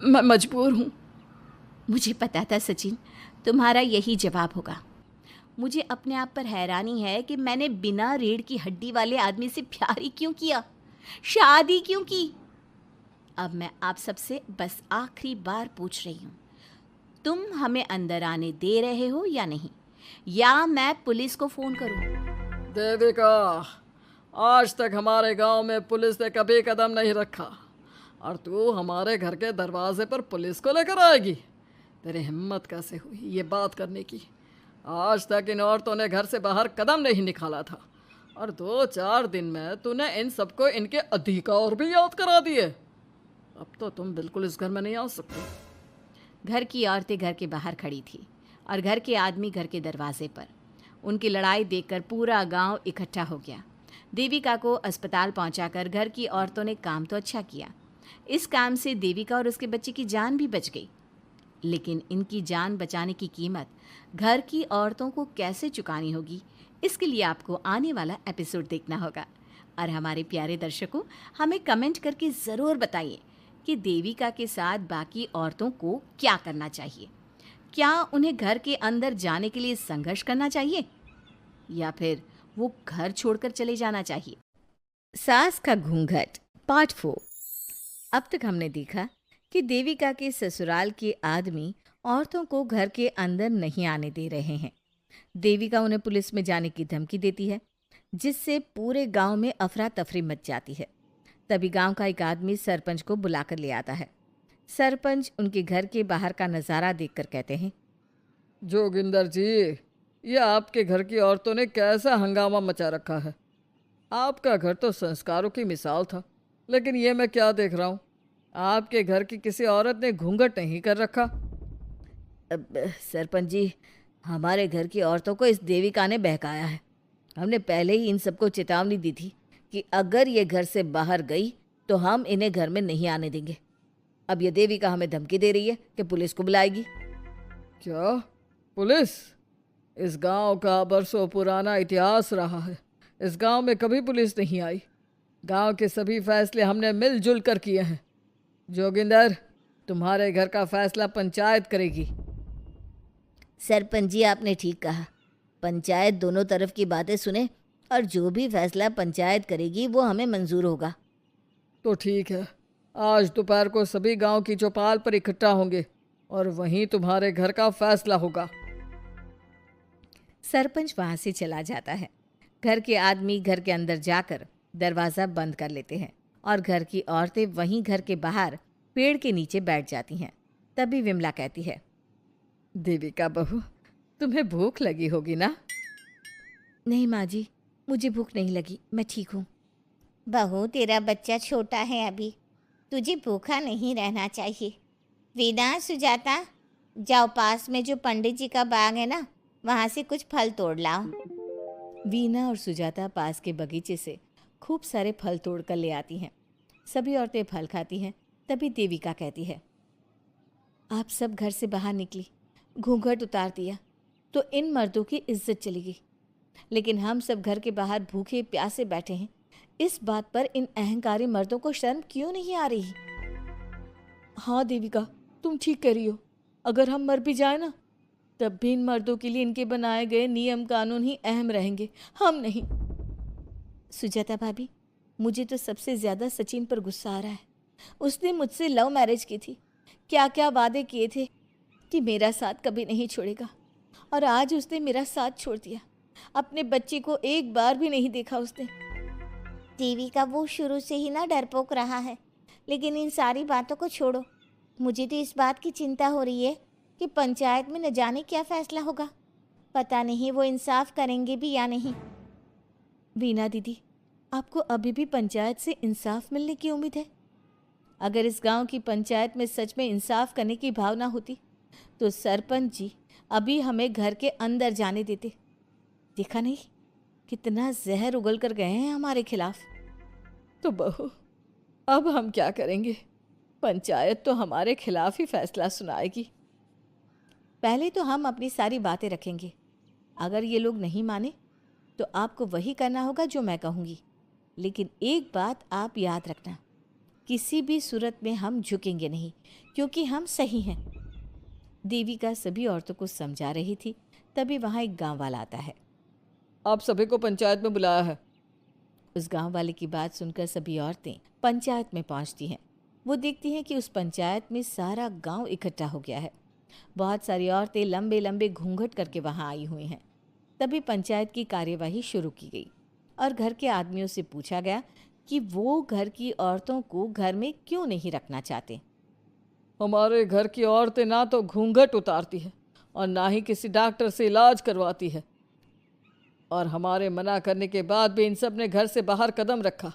मैं मजबूर हूँ। मुझे पता था सचिन, तुम्हारा यही जवाब होगा। मुझे अपने आप पर हैरानी है कि मैंने बिना रीढ़ की हड्डी वाले आदमी से प्यार ही क्यों किया, शादी क्यों की। अब मैं आप सबसे बस आखिरी बार पूछ रही हूँ, तुम हमें अंदर आने दे रहे हो या नहीं, या मैं पुलिस को फ़ोन करूँ? देविका, आज तक हमारे गांव में पुलिस ने कभी कदम नहीं रखा और तू हमारे घर के दरवाजे पर पुलिस को लेकर आएगी? तेरी हिम्मत कैसे हुई ये बात करने की? आज तक इन औरतों ने घर से बाहर कदम नहीं निकाला था और 2-4 दिन में तूने इन सबको इनके अधिकार भी याद करा दिए। अब तो तुम बिल्कुल इस घर में नहीं आ सकते। घर की औरतें घर के बाहर खड़ी थी और घर के आदमी घर के दरवाजे पर। उनकी लड़ाई देखकर पूरा गांव इकट्ठा हो गया। देविका को अस्पताल पहुंचाकर घर की औरतों ने काम तो अच्छा किया। इस काम से देविका और उसके बच्चे की जान भी बच गई, लेकिन इनकी जान बचाने की कीमत घर की औरतों को कैसे चुकानी होगी, इसके लिए आपको आने वाला एपिसोड देखना होगा। और हमारे प्यारे दर्शकों, हमें कमेंट करके ज़रूर बताइए कि देविका के साथ बाकी औरतों को क्या करना चाहिए। क्या उन्हें घर के अंदर जाने के लिए संघर्ष करना चाहिए या फिर वो घर छोड़कर चले जाना चाहिए? सास का घूंघट पार्ट 4। अब तक हमने देखा कि देविका के ससुराल के आदमी औरतों को घर के अंदर नहीं आने दे रहे हैं। देविका उन्हें पुलिस में जाने की धमकी देती है, जिससे पूरे गांव में अफरा तफरी मच जाती है। तभी गांव का एक आदमी सरपंच को बुलाकर ले आता है। सरपंच उनके घर के बाहर का नज़ारा देखकर कहते हैं, जोगिंदर जी, ये आपके घर की औरतों ने कैसा हंगामा मचा रखा है। आपका घर तो संस्कारों की मिसाल था, लेकिन ये मैं क्या देख रहा हूँ, आपके घर की किसी औरत ने घूंघट नहीं कर रखा। सरपंच जी, हमारे घर की औरतों को इस देविका ने बहकाया है। हमने पहले ही इन सबको चेतावनी दी थी कि अगर ये घर से बाहर गई तो हम इन्हें घर में नहीं आने देंगे। अब ये देविका हमें धमकी दे रही है कि पुलिस को बुलाएगी। क्या पुलिस? इस गांव का बरसों पुराना इतिहास रहा है। इस गांव में कभी पुलिस नहीं आई। गांव के सभी फैसले हमने मिलजुल कर किए हैं। जोगिंदर, तुम्हारे घर का फैसला पंचायत करेगी। सरपंच जी, आपने ठीक कहा। पंचायत दोनों तरफ की बातें सुने और जो भी फैसला पंचायत करेगी वो हमें मंजूर होगा। तो ठीक है, आज दोपहर को सभी गांव की चौपाल पर इकट्ठा होंगे और वहीं तुम्हारे घर का फैसला होगा। सरपंच वहां से चला जाता है। घर के आदमी घर के अंदर जाकर दरवाज़ा बंद कर लेते हैं और घर की औरतें वहीं घर के बाहर पेड़ के नीचे बैठ जाती हैं। तभी विमला कहती है, देविका बहू, तुम्हें भूख लगी होगी ना? नहीं माँ जी, मुझे भूख नहीं लगी, मैं ठीक हूँ। बहू, तेरा बच्चा छोटा है अभी, तुझे भूखा नहीं रहना चाहिए। वीना, सुजाता, जाओ पास में जो पंडित जी का बाग है ना, वहाँ से कुछ फल तोड़ लाओ। वीना और सुजाता पास के बगीचे से खूब सारे फल तोड़ कर ले आती हैं। सभी औरतें फल खाती हैं। तभी देविका कहती है, आप सब घर से बाहर निकली, घूंघट उतार दिया तो इन मर्दों की इज्जत चली गई, लेकिन हम सब घर के बाहर भूखे प्यासे बैठे हैं। इस बात पर इन अहंकारी मर्दों को शर्म क्यों नहीं आ रही? हाँ देविका, तुम ठीक कह रही हो। अगर हम मर भी जाए ना, तब भी इन मर्दों के लिए इनके बनाए गए नियम कानून ही अहम रहेंगे, हम नहीं। सुजाता भाभी, मुझे तो सबसे ज़्यादा सचिन पर गुस्सा आ रहा है। उसने मुझसे लव मैरिज की थी, क्या क्या वादे किए थे कि मेरा साथ कभी नहीं छोड़ेगा, और आज उसने मेरा साथ छोड़ दिया। अपने बच्चे को एक बार भी नहीं देखा उसने। देविका, वो शुरू से ही ना डरपोक रहा है, लेकिन इन सारी बातों को छोड़ो। मुझे तो इस बात की चिंता हो रही है कि पंचायत में न जाने क्या फैसला होगा। पता नहीं वो इंसाफ करेंगे भी या नहीं। वीना दीदी, आपको अभी भी पंचायत से इंसाफ मिलने की उम्मीद है? अगर इस गांव की पंचायत में सच में इंसाफ करने की भावना होती तो सरपंच जी अभी हमें घर के अंदर जाने देते। देखा नहीं कितना जहर उगल कर गए हैं हमारे खिलाफ। तो बहू, अब हम क्या करेंगे? पंचायत तो हमारे खिलाफ ही फैसला सुनाएगी। पहले तो हम अपनी सारी बातें रखेंगे। अगर ये लोग नहीं माने तो आपको वही करना होगा जो मैं कहूँगी। लेकिन एक बात आप याद रखना, किसी भी सूरत में हम झुकेंगे नहीं, क्योंकि हम सही हैं। देविका सभी औरतों को समझा रही थी। तभी वहाँ एक गांव वाला आता है। आप सभी को पंचायत में बुलाया है। उस गांव वाले की बात सुनकर सभी औरतें पंचायत में पहुंचती हैं। वो देखती हैं कि उस पंचायत में सारा गांव इकट्ठा हो गया है। बहुत सारी औरतें लंबे लंबे घूंघट करके वहां आई हुई हैं। तभी पंचायत की कार्यवाही शुरू की गई और घर के आदमियों से पूछा गया कि वो घर की औरतों को घर में क्यों नहीं रखना चाहते। हमारे घर की औरतें ना तो घूंघट उतारती है और ना ही किसी डॉक्टर से इलाज करवाती है, और हमारे मना करने के बाद भी इन सब ने घर से बाहर कदम रखा,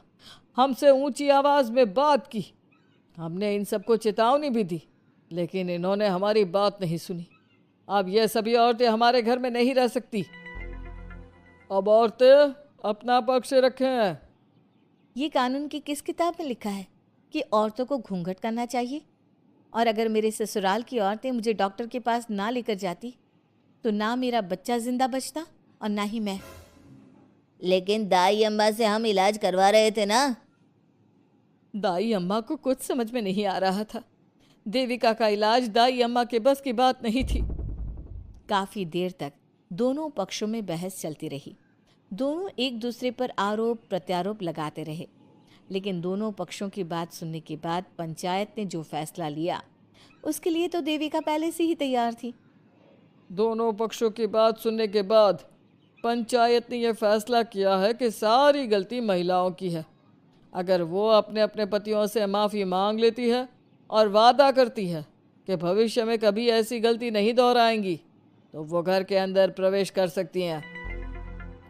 हमसे ऊंची आवाज़ में बात की। हमने इन सबको चेतावनी भी दी, लेकिन इन्होंने हमारी बात नहीं सुनी। अब ये सभी औरतें हमारे घर में नहीं रह सकती। अब औरतें अपना पक्ष रखें। ये कानून की किस किताब में लिखा है कि औरतों को घूंघट करना चाहिए? और अगर मेरे ससुराल की औरतें मुझे डॉक्टर के पास ना लेकर जाती तो ना मेरा बच्चा जिंदा बचता और ना ही मैं। लेकिन दाई अम्मा से हम इलाज करवा रहे थे ना। दाई अम्मा को कुछ समझ में नहीं आ रहा था। देविका का इलाज दाई अम्मा के बस की बात नहीं थी। काफ़ी देर तक दोनों पक्षों में बहस चलती रही। दोनों एक दूसरे पर आरोप प्रत्यारोप लगाते रहे, लेकिन दोनों पक्षों की बात सुनने के बाद पंचायत ने जो फैसला लिया उसके लिए तो देविका पहले से ही तैयार थी। दोनों पक्षों की बात सुनने के बाद पंचायत ने यह फैसला किया है कि सारी गलती महिलाओं की है। अगर वो अपने अपने पतियों से माफ़ी मांग लेती है और वादा करती है कि भविष्य में कभी ऐसी गलती नहीं दोहराएंगी, तो वो घर के अंदर प्रवेश कर सकती हैं।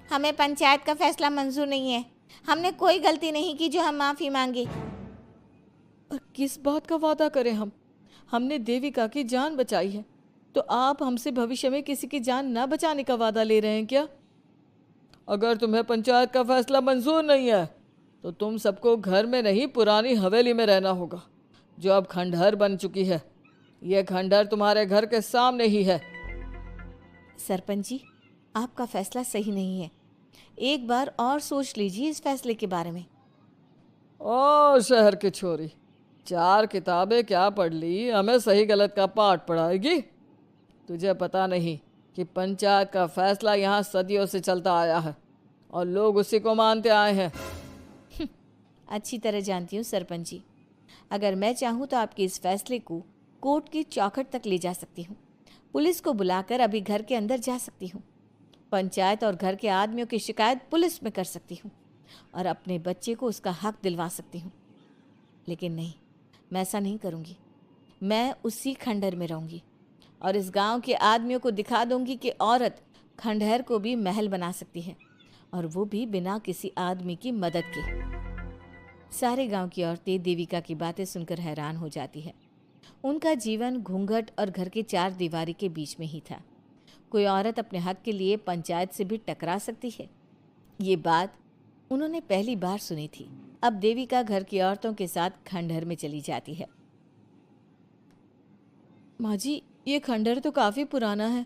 हमें पंचायत का फैसला मंजूर नहीं है। हमने कोई गलती नहीं की जो हम माफ़ी मांगे। और किस बात का वादा करें हम? हमने देविका की जान बचाई है। तो आप हमसे भविष्य में किसी की जान न बचाने का वादा ले रहे हैं क्या? अगर तुम्हें पंचायत का फैसला मंजूर नहीं है तो तुम सबको घर में नहीं पुरानी हवेली में रहना होगा, जो अब खंडहर बन चुकी है। यह खंडहर तुम्हारे घर के सामने ही है। सरपंच जी, आपका फैसला सही नहीं है। एक बार और सोच लीजिए इस फैसले के बारे में। ओ शहर की छोरी, 4 किताबें क्या पढ़ ली, हमें सही गलत का पाठ पढ़ाएगी? तुझे पता नहीं कि पंचायत का फैसला यहाँ सदियों से चलता आया है और लोग उसी को मानते आए हैं। अच्छी तरह जानती हूँ सरपंच जी। अगर मैं चाहूँ तो आपके इस फैसले को कोर्ट की चौखट तक ले जा सकती हूँ। पुलिस को बुलाकर अभी घर के अंदर जा सकती हूँ। पंचायत और घर के आदमियों की शिकायत पुलिस में कर सकती हूँ और अपने बच्चे को उसका हक दिलवा सकती हूँ। लेकिन नहीं, मैं ऐसा नहीं करूँगी। मैं उसी खंडहर में रहूँगी और इस गांव के आदमियों को दिखा दूंगी कि औरत खंडहर को भी महल बना सकती है, और वो भी बिना किसी आदमी की मदद के। सारे गांव की औरतें देविका की बातें सुनकर हैरान हो जाती है। उनका जीवन घूंघट और घर के 4 दीवारी के बीच में ही था। कोई औरत अपने हक के लिए पंचायत से भी टकरा सकती है, ये बात उन्होंने पहली बार सुनी थी। अब देविका घर की औरतों के साथ खंडहर में चली जाती है। माँ जी, ये खंडहर तो काफ़ी पुराना है।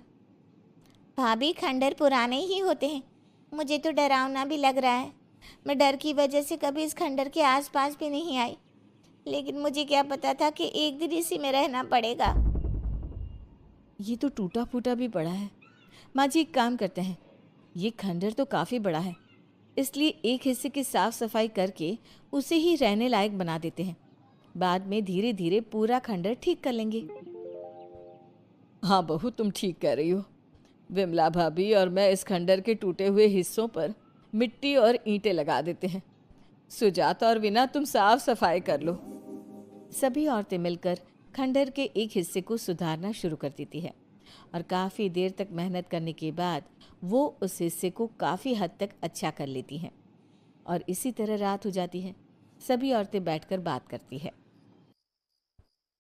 भाभी, खंडहर पुराने ही होते हैं। मुझे तो डरावना भी लग रहा है। मैं डर की वजह से कभी इस खंडहर के आसपास भी नहीं आई, लेकिन मुझे क्या पता था कि एक दिन इसी में रहना पड़ेगा। ये तो टूटा फूटा भी पड़ा है। माँ जी, एक काम करते हैं, ये खंडहर तो काफ़ी बड़ा है, इसलिए एक हिस्से की साफ सफाई करके उसे ही रहने लायक बना देते हैं। बाद में धीरे धीरे पूरा खंडहर ठीक कर लेंगे। हाँ बहू, तुम ठीक कह रही हो। विमला भाभी और मैं इस खंडहर के टूटे हुए हिस्सों पर मिट्टी और ईंटें लगा देते हैं। सुजाता और विना, तुम साफ सफाई कर लो। सभी औरतें मिलकर खंडहर के एक हिस्से को सुधारना शुरू कर देती है और काफ़ी देर तक मेहनत करने के बाद वो उस हिस्से को काफ़ी हद तक अच्छा कर लेती हैं। और इसी तरह रात हो जाती है। सभी औरतें बैठकर बात करती है।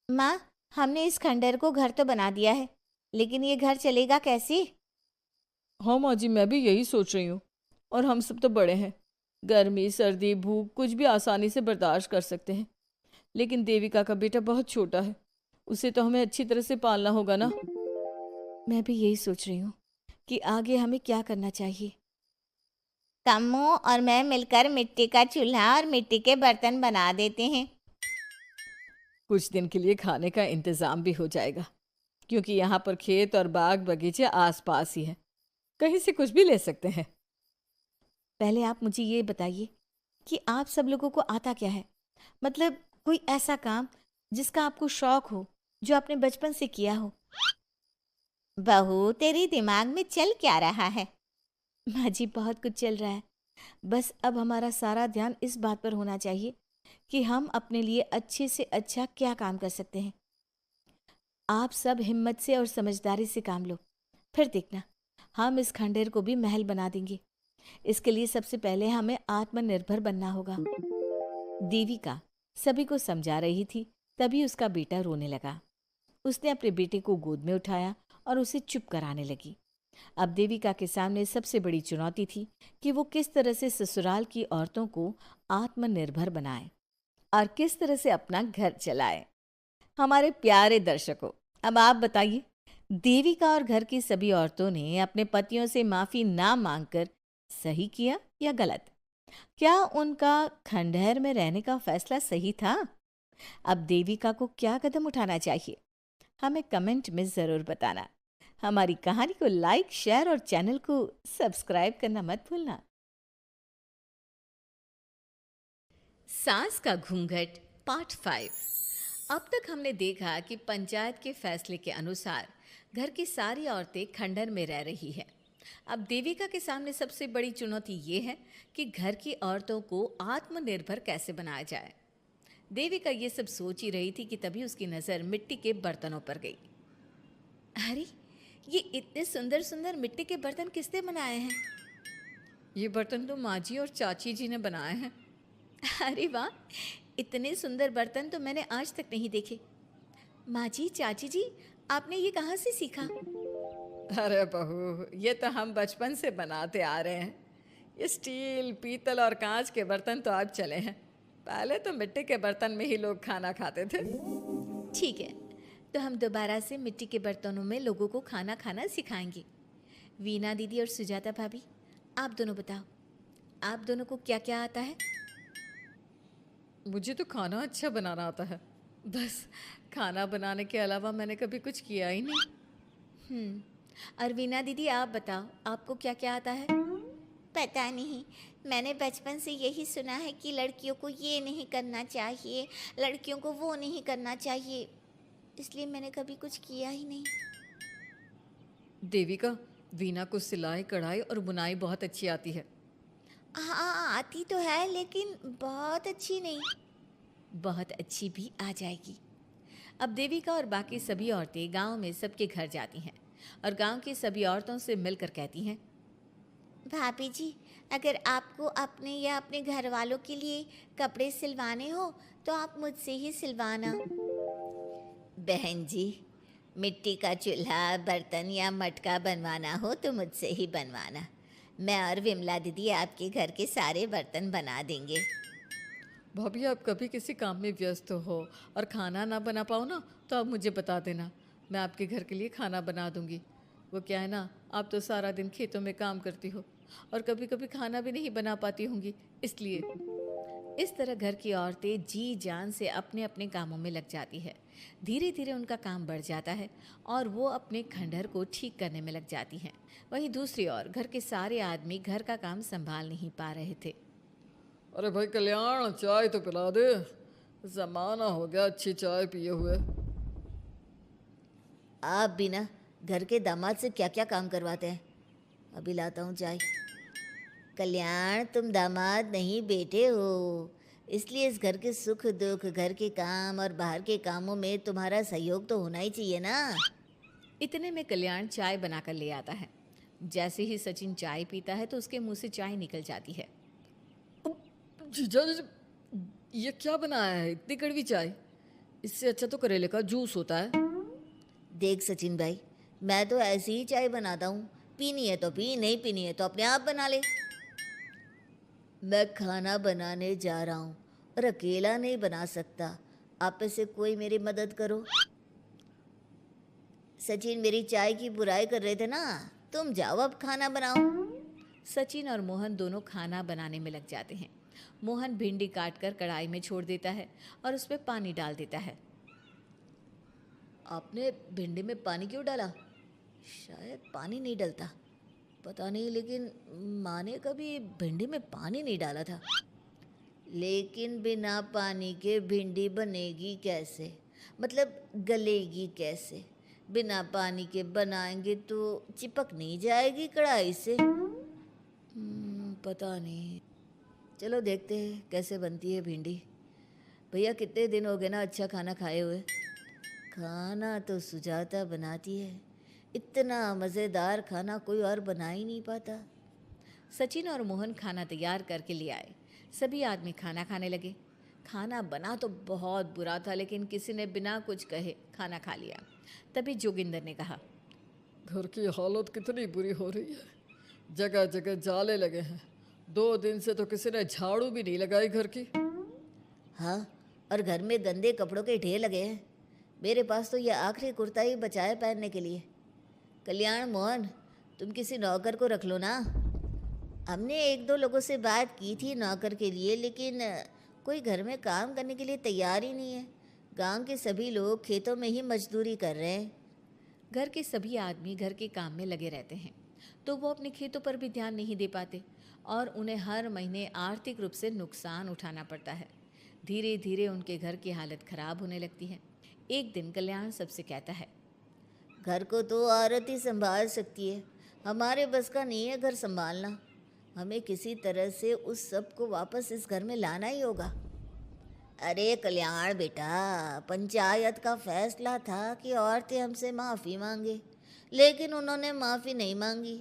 माँ, हमने इस खंडहर को घर तो बना दिया है, लेकिन ये घर चलेगा कैसे? हाँ माँ जी, मैं भी यही सोच रही हूँ। और हम सब तो बड़े हैं, गर्मी सर्दी भूख कुछ भी आसानी से बर्दाश्त कर सकते हैं। लेकिन देविका का बेटा बहुत छोटा है, उसे तो हमें अच्छी तरह से पालना होगा ना। मैं भी यही सोच रही हूँ कि आगे हमें क्या करना चाहिए। कम्मू और मैं मिलकर मिट्टी का चूल्हा और मिट्टी के बर्तन बना देते हैं। कुछ दिन के लिए खाने का इंतज़ाम भी हो जाएगा, क्योंकि यहाँ पर खेत और बाग बगीचे आसपास ही हैं, कहीं से कुछ भी ले सकते हैं। पहले आप मुझे ये बताइए कि आप सब लोगों को आता क्या है? मतलब कोई ऐसा काम जिसका आपको शौक हो, जो आपने बचपन से किया हो। बहू, तेरे दिमाग में चल क्या रहा है? माँ जी, बहुत कुछ चल रहा है। बस अब हमारा सारा ध्यान इस बात पर होना चाहिए कि हम अपने लिए अच्छे से अच्छा क्या काम कर सकते हैं। आप सब हिम्मत से और समझदारी से काम लो, फिर देखना हम इस खंडहर को भी महल बना देंगे। इसके लिए सबसे पहले हमें आत्मनिर्भर बनना होगा। देविका सभी को समझा रही थी, तभी उसका बेटा रोने लगा। उसने अपने बेटे को गोद में उठाया और उसे चुप कराने लगी। अब देविका के सामने सबसे बड़ी चुनौती थी कि वो किस तरह से ससुराल की औरतों को आत्मनिर्भर बनाए और किस तरह से अपना घर चलाए। हमारे प्यारे दर्शकों, अब आप बताइए, देविका और घर की सभी औरतों ने अपने पतियों से माफ़ी ना मांगकर सही किया या गलत? क्या उनका खंडहर में रहने का फैसला सही था? अब देविका को क्या कदम उठाना चाहिए, हमें कमेंट में ज़रूर बताना। हमारी कहानी को लाइक, शेयर और चैनल को सब्सक्राइब करना मत भूलना। सास का घूंघट पार्ट 5। अब तक हमने देखा कि पंचायत के फैसले के अनुसार घर की सारी औरतें खंडहर में रह रही है। अब देविका के सामने सबसे बड़ी चुनौती ये है कि घर की औरतों को आत्मनिर्भर कैसे बनाया जाए। देविका ये सब सोच ही रही थी कि तभी उसकी नज़र मिट्टी के बर्तनों पर गई। अरे, ये इतने सुंदर सुंदर मिट्टी के बर्तन किसने बनाए हैं? ये बर्तन तो माँ जी और चाची जी ने बनाए हैं। अरे वाह, इतने सुंदर बर्तन तो मैंने आज तक नहीं देखे। माँ जी, चाची जी, आपने ये कहाँ से सीखा? अरे बहू, ये तो हम बचपन से बनाते आ रहे हैं। ये स्टील, पीतल और कांच के बर्तन तो अब चले हैं। पहले तो मिट्टी के बर्तन में ही लोग खाना खाते थे। ठीक है, तो हम दोबारा से मिट्टी के बर्तनों में लोगों को खाना खाना सिखाएंगे। वीना दीदी और सुजाता भाभी, आप दोनों बताओ, आप दोनों को क्या क्या आता है? मुझे तो खाना अच्छा बनाना आता है। बस खाना बनाने के अलावा मैंने कभी कुछ किया ही नहीं। और वीना दीदी, आप बताओ, आपको क्या क्या आता है? पता नहीं, मैंने बचपन से यही सुना है कि लड़कियों को ये नहीं करना चाहिए, लड़कियों को वो नहीं करना चाहिए, इसलिए मैंने कभी कुछ किया ही नहीं। देविका, वीना को सिलाई, कढ़ाई और बुनाई बहुत अच्छी आती है। हाँ, आती तो है, लेकिन बहुत अच्छी नहीं। बहुत अच्छी भी आ जाएगी। अब देविका और बाकी सभी औरतें गांव में सबके घर जाती हैं और गांव की सभी औरतों से मिलकर कहती हैं, भाभी जी, अगर आपको अपने या अपने घर वालों के लिए कपड़े सिलवाने हो तो आप मुझसे ही सिलवाना। बहन जी, मिट्टी का चूल्हा, बर्तन या मटका बनवाना हो तो मुझसे ही बनवाना। मैं और विमला दीदी आपके घर के सारे बर्तन बना देंगे। भाभी, आप कभी किसी काम में व्यस्त हो और खाना ना बना पाओ ना, तो आप मुझे बता देना, मैं आपके घर के लिए खाना बना दूंगी। वो क्या है ना, आप तो सारा दिन खेतों में काम करती हो और कभी कभी खाना भी नहीं बना पाती होंगी, इसलिए। इस तरह घर की औरतें जी जान से अपने अपने कामों में लग जाती है। धीरे धीरे उनका काम बढ़ जाता है और वो अपने खंडहर को ठीक करने में लग जाती हैं। वहीं दूसरी ओर घर के सारे आदमी घर का काम संभाल नहीं पा रहे थे। अरे भाई कल्याण, चाय तो पिला दे, जमाना हो गया अच्छी चाय पिए हुए। आप भी ना घर के दामाद से क्या क्या काम करवाते हैं? अभी लाता हूँ चाय। कल्याण, तुम दामाद नहीं बेटे हो, इसलिए इस घर के सुख दुख, घर के काम और बाहर के कामों में तुम्हारा सहयोग तो होना ही चाहिए ना। इतने में कल्याण चाय बनाकर ले आता है। जैसे ही सचिन चाय पीता है तो उसके मुंह से चाय निकल जाती है। जीजा जी, ये क्या बनाया है? इतनी कड़वी चाय? इससे अच्छा तो करेले का जूस होता है। देख सचिन भाई, मैं तो ऐसी ही चाय बनाता हूँ, पीनी है तो पी, नहीं पीनी है तो अपने आप बना ले। मैं खाना बनाने जा रहा हूँ और अकेला नहीं बना सकता, आप में से कोई मेरी मदद करो। सचिन मेरी चाय की बुराई कर रहे थे ना, तुम जाओ अब खाना बनाओ। सचिन और मोहन दोनों खाना बनाने में लग जाते हैं। मोहन भिंडी काटकर कढ़ाई में छोड़ देता है और उस पर पानी डाल देता है। आपने भिंडी में पानी क्यों डाला? शायद पानी नहीं डलता, पता नहीं, लेकिन माँ ने कभी भिंडी में पानी नहीं डाला था। लेकिन बिना पानी के भिंडी बनेगी कैसे? मतलब गलेगी कैसे? बिना पानी के बनाएंगे तो चिपक नहीं जाएगी कढ़ाई से? पता नहीं, चलो देखते हैं कैसे बनती है भिंडी। भैया, कितने दिन हो गए ना अच्छा खाना खाए हुए। खाना तो सुजाता बनाती है, इतना मज़ेदार खाना कोई और बना ही नहीं पाता। सचिन और मोहन खाना तैयार करके ले आए। सभी आदमी खाना खाने लगे। खाना बना तो बहुत बुरा था, लेकिन किसी ने बिना कुछ कहे खाना खा लिया। तभी जोगिंदर ने कहा, घर की हालत कितनी बुरी हो रही है, जगह जगह जाले लगे हैं। 2 दिन से तो किसी ने झाड़ू भी नहीं लगाई घर की। हाँ, और घर में गंदे कपड़ों के ढेर लगे हैं। मेरे पास तो ये आखिरी कुर्ता ही बचा है पहनने के लिए। कल्याण, मोहन, तुम किसी नौकर को रख लो ना। हमने 1-2 लोगों से बात की थी नौकर के लिए, लेकिन कोई घर में काम करने के लिए तैयार ही नहीं है। गांव के सभी लोग खेतों में ही मजदूरी कर रहे हैं। घर के सभी आदमी घर के काम में लगे रहते हैं, तो वो अपने खेतों पर भी ध्यान नहीं दे पाते और उन्हें हर महीने आर्थिक रूप से नुकसान उठाना पड़ता है। धीरे धीरे उनके घर की हालत खराब होने लगती है। एक दिन कल्याण सबसे कहता है, घर को तो औरत ही संभाल सकती है, हमारे बस का नहीं है घर संभालना। हमें किसी तरह से उस सब को वापस इस घर में लाना ही होगा। अरे कल्याण बेटा, पंचायत का फैसला था कि औरतें हमसे माफ़ी मांगे, लेकिन उन्होंने माफ़ी नहीं मांगी।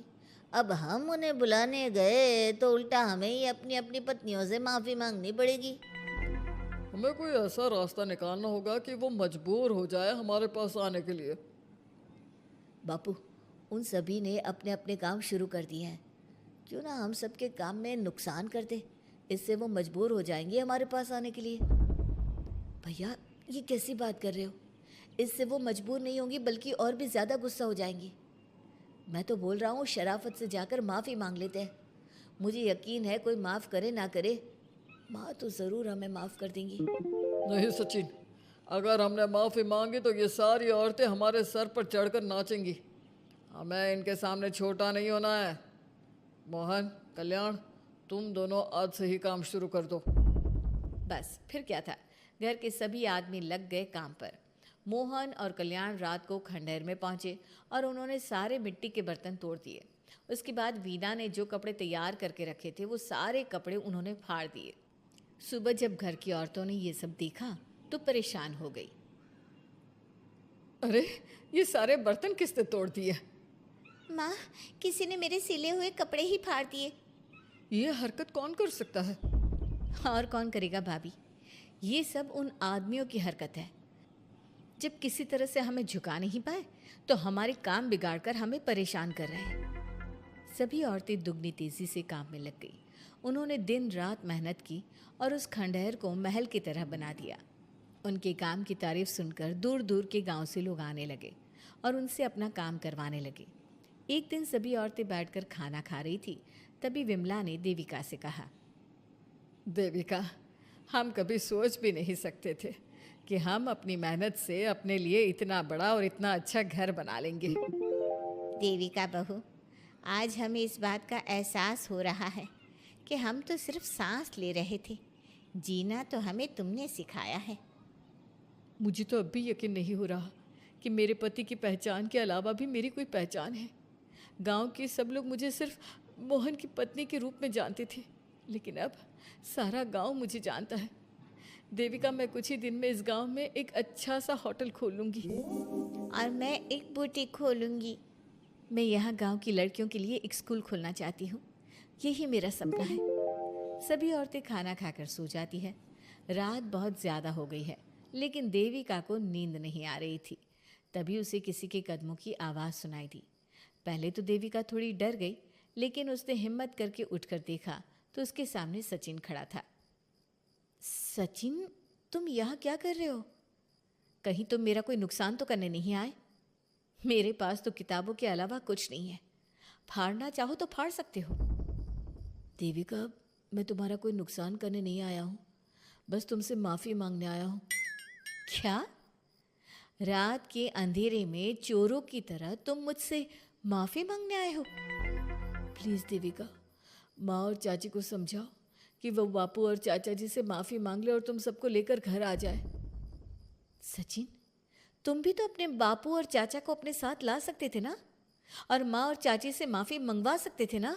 अब हम उन्हें बुलाने गए तो उल्टा हमें ही अपनी अपनी पत्नियों से माफ़ी मांगनी पड़ेगी। हमें कोई ऐसा रास्ता निकालना होगा कि वो मजबूर हो जाए हमारे पास आने के लिए। बापू, उन सभी ने अपने अपने काम शुरू कर दिए हैं, क्यों ना हम सबके काम में नुकसान कर दे, इससे वो मजबूर हो जाएंगे हमारे पास आने के लिए। भैया, ये कैसी बात कर रहे हो? इससे वो मजबूर नहीं होंगी बल्कि और भी ज़्यादा गुस्सा हो जाएंगी। मैं तो बोल रहा हूँ शराफत से जाकर माफ़ी मांग लेते हैं। मुझे यकीन है कोई माफ़ करे ना करे, माँ तो ज़रूर हमें माफ़ कर देंगी। नहीं सचिन, अगर हमने माफ़ी मांगी तो ये सारी औरतें हमारे सर पर चढ़कर नाचेंगी। हमें इनके सामने छोटा नहीं होना है। मोहन, कल्याण, तुम दोनों आज से ही काम शुरू कर दो। बस फिर क्या था, घर के सभी आदमी लग गए काम पर। मोहन और कल्याण रात को खंडहर में पहुंचे और उन्होंने सारे मिट्टी के बर्तन तोड़ दिए। उसके बाद वीना ने जो कपड़े तैयार करके रखे थे वो सारे कपड़े उन्होंने फाड़ दिए। सुबह जब घर की औरतों ने ये सब देखा तो परेशान हो गई। अरे, ये सारे बर्तन किसने तोड़ दिए? माँ, किसी ने मेरे सिले हुए कपड़े ही फाड़ दिए। ये हरकत कौन कर सकता है? और कौन करेगा भाभी, ये सब उन आदमियों की हरकत है। जब किसी तरह से हमें झुका नहीं पाए तो हमारे काम बिगाड़कर हमें परेशान कर रहे हैं। सभी औरतें दुगनी तेजी से काम में लग गई। उन्होंने दिन रात मेहनत की और उस खंडहर को महल की तरह बना दिया। उनके काम की तारीफ सुनकर दूर दूर के गांव से लोग आने लगे और उनसे अपना काम करवाने लगे। एक दिन सभी औरतें बैठकर खाना खा रही थी, तभी विमला ने देविका से कहा, देविका, हम कभी सोच भी नहीं सकते थे कि हम अपनी मेहनत से अपने लिए इतना बड़ा और इतना अच्छा घर बना लेंगे। देविका बहू, आज हमें इस बात का एहसास हो रहा है कि हम तो सिर्फ सांस ले रहे थे, जीना तो हमें तुमने सिखाया है। मुझे तो अब भी यकीन नहीं हो रहा कि मेरे पति की पहचान के अलावा भी मेरी कोई पहचान है। गांव के सब लोग मुझे सिर्फ मोहन की पत्नी के रूप में जानते थे, लेकिन अब सारा गांव मुझे जानता है। देविका, मैं कुछ ही दिन में इस गांव में एक अच्छा सा होटल खोल लूँगी और मैं एक बुटीक खोलूँगी। मैं यहाँ गांव की लड़कियों के लिए एक स्कूल खोलना चाहती हूँ, यही मेरा सपना है। सभी औरतें खाना खाकर सो जाती है। रात बहुत ज़्यादा हो गई है, लेकिन देविका को नींद नहीं आ रही थी। तभी उसे किसी के कदमों की आवाज़ सुनाई दी। पहले तो देविका थोड़ी डर गई, लेकिन उसने हिम्मत करके उठकर देखा तो उसके सामने सचिन खड़ा था। सचिन, तुम यहाँ क्या कर रहे हो? कहीं तुम मेरा कोई नुकसान तो करने नहीं आए? मेरे पास तो किताबों के अलावा कुछ नहीं है, फाड़ना चाहो तो फाड़ सकते हो। देविका, मैं तुम्हारा कोई नुकसान करने नहीं आया हूँ, बस तुमसे माफ़ी मांगने आया हूँ। क्या? रात के अंधेरे में चोरों की तरह तुम मुझसे माफ़ी मांगने आए हो? प्लीज़ देविका, माँ और चाची को समझाओ कि वो बापू और चाचा जी से माफ़ी मांग ले और तुम सबको लेकर घर आ जाए। सचिन, तुम भी तो अपने बापू और चाचा को अपने साथ ला सकते थे ना, और माँ और चाची से माफ़ी मंगवा सकते थे ना।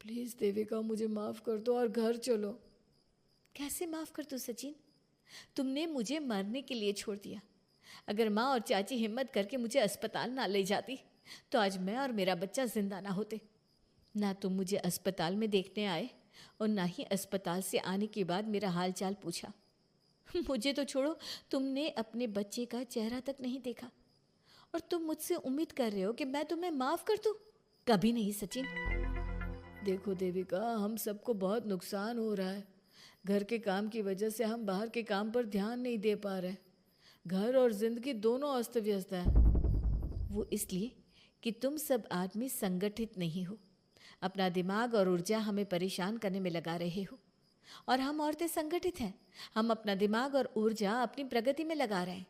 प्लीज़ देविका, मुझे माफ़ कर दो और घर चलो। कैसे माफ़ कर दूँ सचिन? तुमने मुझे मरने के लिए छोड़ दिया। अगर माँ और चाची हिम्मत करके मुझे अस्पताल ना ले जाती तो आज मैं और मेरा बच्चा जिंदा ना होते। ना तुम मुझे अस्पताल में देखने आए और ना ही अस्पताल से आने के बाद मेरा हाल चाल पूछा। मुझे तो छोड़ो, तुमने अपने बच्चे का चेहरा तक नहीं देखा और तुम मुझसे उम्मीद कर रहे हो कि मैं तुम्हें माफ़ कर दूँ? कभी नहीं सचिन। देखो देविका, हम सबको बहुत नुकसान हो रहा है। घर के काम की वजह से हम बाहर के काम पर ध्यान नहीं दे पा रहे। घर और जिंदगी दोनों अस्त व्यस्त है। वो इसलिए कि तुम सब आदमी संगठित नहीं हो। अपना दिमाग और ऊर्जा हमें परेशान करने में लगा रहे हो, और हम औरतें संगठित हैं। हम अपना दिमाग और ऊर्जा अपनी प्रगति में लगा रहे हैं।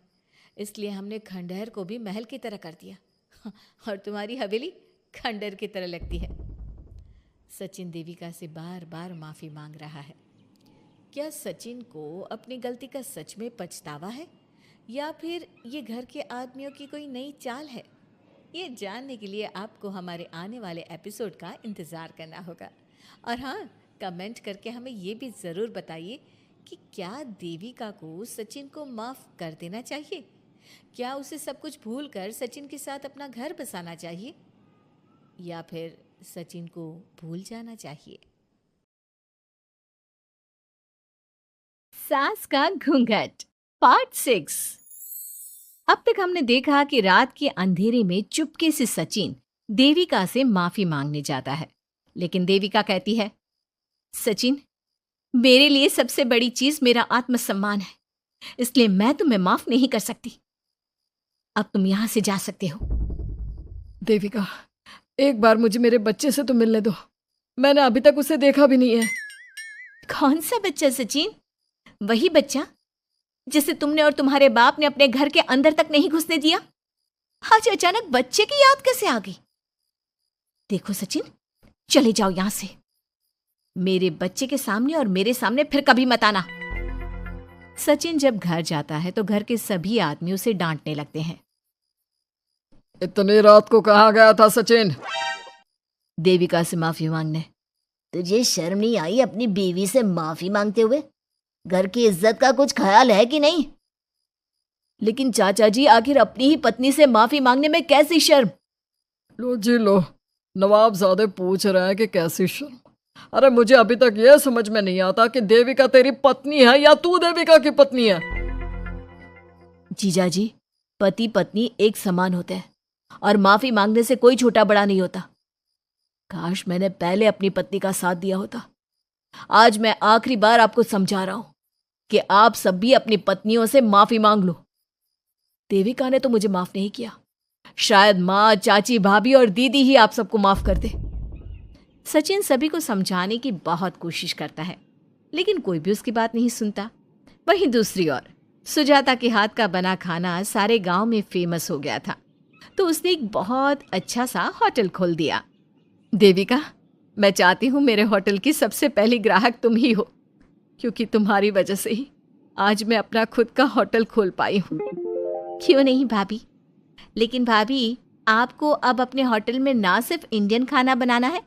इसलिए हमने खंडहर को भी महल की तरह कर दिया और तुम्हारी हवेली खंडहर की तरह लगती है। सचिन देविका से बार बार माफ़ी मांग रहा है। क्या सचिन को अपनी गलती का सच में पछतावा है, या फिर ये घर के आदमियों की कोई नई चाल है? ये जानने के लिए आपको हमारे आने वाले एपिसोड का इंतज़ार करना होगा। और हाँ, कमेंट करके हमें ये भी ज़रूर बताइए कि क्या देविका को सचिन को माफ़ कर देना चाहिए? क्या उसे सब कुछ भूल कर सचिन के साथ अपना घर बसाना चाहिए, या फिर सचिन को भूल जाना चाहिए? सास का घूंघट पार्ट 6। अब तक हमने देखा कि रात के अंधेरे में चुपके से सचिन देविका से माफी मांगने जाता है, लेकिन देविका कहती है, सचिन, मेरे लिए सबसे बड़ी चीज मेरा आत्मसम्मान है, इसलिए मैं तुम्हें माफ नहीं कर सकती। अब तुम यहां से जा सकते हो। देविका, एक बार मुझे मेरे बच्चे से तो मिलने दो। मैंने अभी तक उसे देखा भी नहीं है। कौन सा बच्चा सचिन? वही बच्चा जिसे तुमने और तुम्हारे बाप ने अपने घर के अंदर तक नहीं घुसने दिया। आज अचानक बच्चे की याद कैसे आ गई? देखो सचिन, चले जाओ यहां से। मेरे बच्चे के सामने और मेरे सामने फिर कभी मत आना। सचिन जब घर जाता है तो घर के सभी आदमी उसे डांटने लगते हैं। इतनी रात को कहाँ गया था सचिन? देविका से माफी मांगने। तुझे शर्म नहीं आई अपनी बीवी से माफी मांगते हुए? घर की इज्जत का कुछ ख्याल है कि नहीं? लेकिन चाचा जी, आखिर अपनी ही पत्नी से माफी मांगने में कैसी शर्म? लो जी लो, नवाबजादे पूछ रहे हैं कि कैसी शर्म। अरे मुझे अभी तक यह समझ में नहीं आता कि देविका तेरी पत्नी है या तू देविका की पत्नी है। जीजा जी, पति पत्नी एक समान होते हैं और माफी मांगने से कोई छोटा बड़ा नहीं होता। काश मैंने पहले अपनी पत्नी का साथ दिया होता। आज मैं आखिरी बार आपको समझा रहा हूं कि आप सब भी अपनी पत्नियों से माफी मांग लो। देविका ने तो मुझे माफ नहीं किया, शायद माँ, चाची, भाभी और दीदी ही आप सबको माफ कर दे। सचिन सभी को समझाने की बहुत कोशिश करता है, लेकिन कोई भी उसकी बात नहीं सुनता। वहीं दूसरी ओर सुजाता के हाथ का बना खाना सारे गांव में फेमस हो गया था, तो उसने एक बहुत अच्छा सा होटल खोल दिया। देविका, मैं चाहती हूँ मेरे होटल की सबसे पहली ग्राहक तुम ही हो, क्योंकि तुम्हारी वजह से ही आज मैं अपना खुद का होटल खोल पाई हूँ। क्यों नहीं भाभी? लेकिन भाभी, आपको अब अपने होटल में ना सिर्फ इंडियन खाना बनाना है,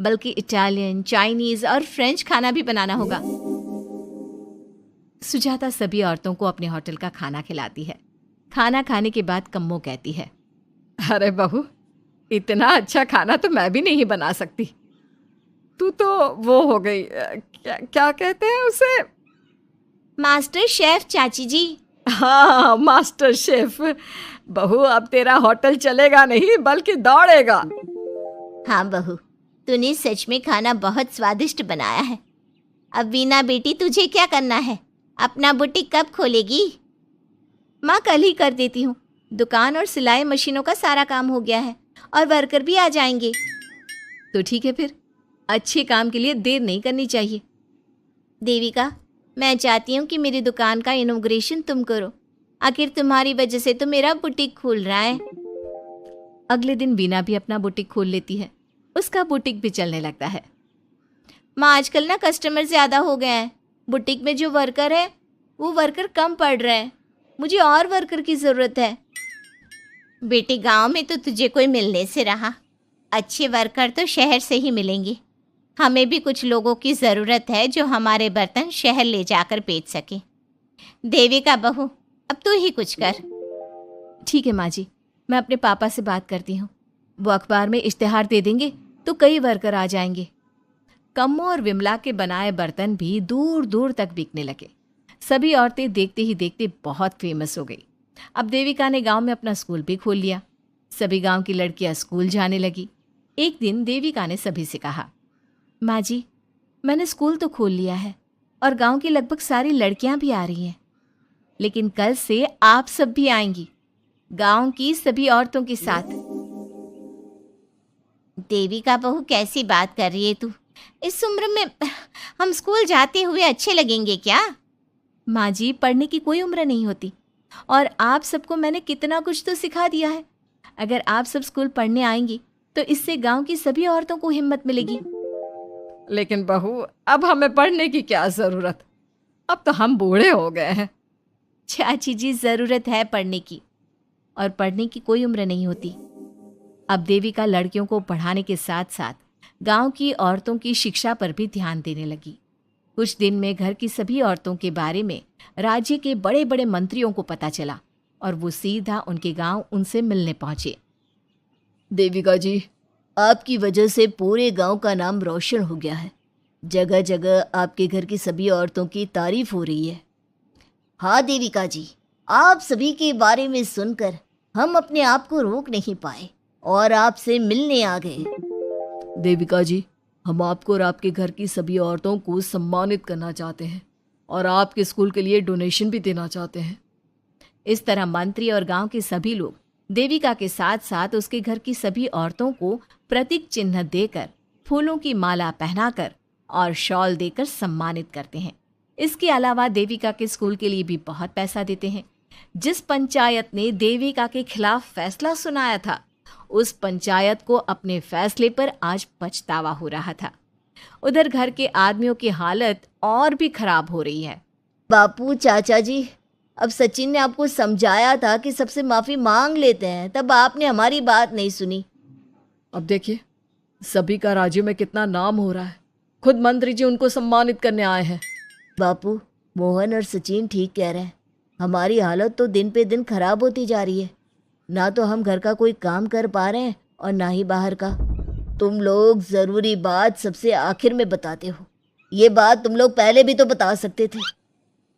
बल्कि इटालियन, चाइनीज और फ्रेंच खाना भी बनाना होगा। सुजाता सभी औरतों को अपने होटल का खाना खिलाती है। खाना खाने के बाद कम्मो कहती है, अरे बहू, इतना अच्छा खाना तो मैं भी नहीं बना सकती। तू तो वो हो गई, क्या कहते हैं उसे? मास्टर शेफ चाची जी। हाँ, मास्टर शेफ। बहू, अब तेरा होटल चलेगा नहीं बल्कि दौड़ेगा। हाँ बहू, तूने सच में खाना बहुत स्वादिष्ट बनाया है। अब वीना बेटी, तुझे क्या करना है? अपना बुटीक कब खोलेगी? माँ, कल ही कर देती हूँ। दुकान और सिलाई मशीनों का सारा काम हो गया है और वर्कर भी आ जाएंगे। तो ठीक है, फिर अच्छे काम के लिए देर नहीं करनी चाहिए। देविका, मैं चाहती हूँ कि मेरी दुकान का इनॉग्रेशन तुम करो। आखिर तुम्हारी वजह से तो मेरा बुटीक खुल रहा है। अगले दिन वीना भी अपना बुटीक खोल लेती है। उसका बुटीक भी चलने लगता है। माँ, आजकल ना कस्टमर ज़्यादा हो गए हैं। बुटीक में जो वर्कर है वो वर्कर कम पड़ रहे हैं। मुझे और वर्कर की ज़रूरत है। बेटी, गांव में तो तुझे कोई मिलने से रहा। अच्छे वर्कर तो शहर से ही मिलेंगे। हमें भी कुछ लोगों की ज़रूरत है जो हमारे बर्तन शहर ले जाकर बेच सके। देविका बहू, अब तू ही कुछ कर। ठीक है माँ जी, मैं अपने पापा से बात करती हूँ। वो अखबार में इश्तिहार दे देंगे तो कई वर्कर आ जाएंगे। कम्मो और विमला के बनाए बर्तन भी दूर दूर तक बिकने लगे। सभी औरतें देखते ही देखते बहुत फेमस हो गई। अब देविका ने गांव में अपना स्कूल भी खोल लिया। सभी गांव की लड़कियां स्कूल जाने लगी। एक दिन देविका ने सभी से कहा, माँ जी, मैंने स्कूल तो खोल लिया है और गांव की लगभग सारी लड़कियां भी आ रही हैं, लेकिन कल से आप सब भी आएंगी, गांव की सभी औरतों के साथ। देविका बहू, कैसी बात कर रही है तू? इस उम्र में हम स्कूल जाते हुए अच्छे लगेंगे क्या? माँ जी, पढ़ने की कोई उम्र नहीं होती और आप सबको मैंने कितना कुछ तो सिखा दिया है। अगर आप सब स्कूल पढ़ने आएंगी तो इससे गांव की सभी औरतों को हिम्मत मिलेगी। लेकिन बहू, अब हमें पढ़ने की क्या जरूरत? अब तो हम बूढ़े हो गए हैं। चाची जी, जरूरत है पढ़ने की, और पढ़ने की कोई उम्र नहीं होती। अब देविका लड़कियों को पढ़ाने के साथ साथ गांव की औरतों की शिक्षा पर भी ध्यान देने लगी। कुछ दिन में घर की सभी औरतों के बारे में राज्य के बड़े बड़े मंत्रियों को पता चला और वो सीधा उनके गांव उनसे मिलने पहुंचे। देविका जी, आपकी वजह से पूरे गांव का नाम रोशन हो गया है। जगह जगह आपके घर की सभी औरतों की तारीफ हो रही है। हाँ देविका जी, आप सभी के बारे में सुनकर हम अपने आप को रोक नहीं पाए और आपसे मिलने आ गए। देविका जी, हम आपको और आपके घर की सभी औरतों को सम्मानित करना चाहते हैं और आपके स्कूल के लिए डोनेशन भी देना चाहते हैं। इस तरह मंत्री और गांव के सभी लोग देविका के साथ साथ उसके घर की सभी औरतों को प्रतीक चिन्ह देकर, फूलों की माला पहनाकर और शॉल देकर सम्मानित करते हैं। इसके अलावा देविका के स्कूल के लिए भी बहुत पैसा देते हैं। जिस पंचायत ने देविका के खिलाफ फैसला सुनाया था, उस पंचायत को अपने फैसले पर आज पछतावा हो रहा था। उधर घर के आदमियों की हालत और भी खराब हो रही है। बापू, चाचा जी, अब सचिन ने आपको समझाया था कि सबसे माफी मांग लेते हैं, तब आपने हमारी बात नहीं सुनी। अब देखिए, सभी का राज्य में कितना नाम हो रहा है। खुद मंत्री जी उनको सम्मानित करने आए हैं। बापू, मोहन और सचिन ठीक कह रहे हैं। हमारी हालत तो दिन पे दिन खराब होती जा रही है। ना तो हम घर का कोई काम कर पा रहे हैं और ना ही बाहर का। तुम लोग ज़रूरी बात सबसे आखिर में बताते हो। ये बात तुम लोग पहले भी तो बता सकते थे।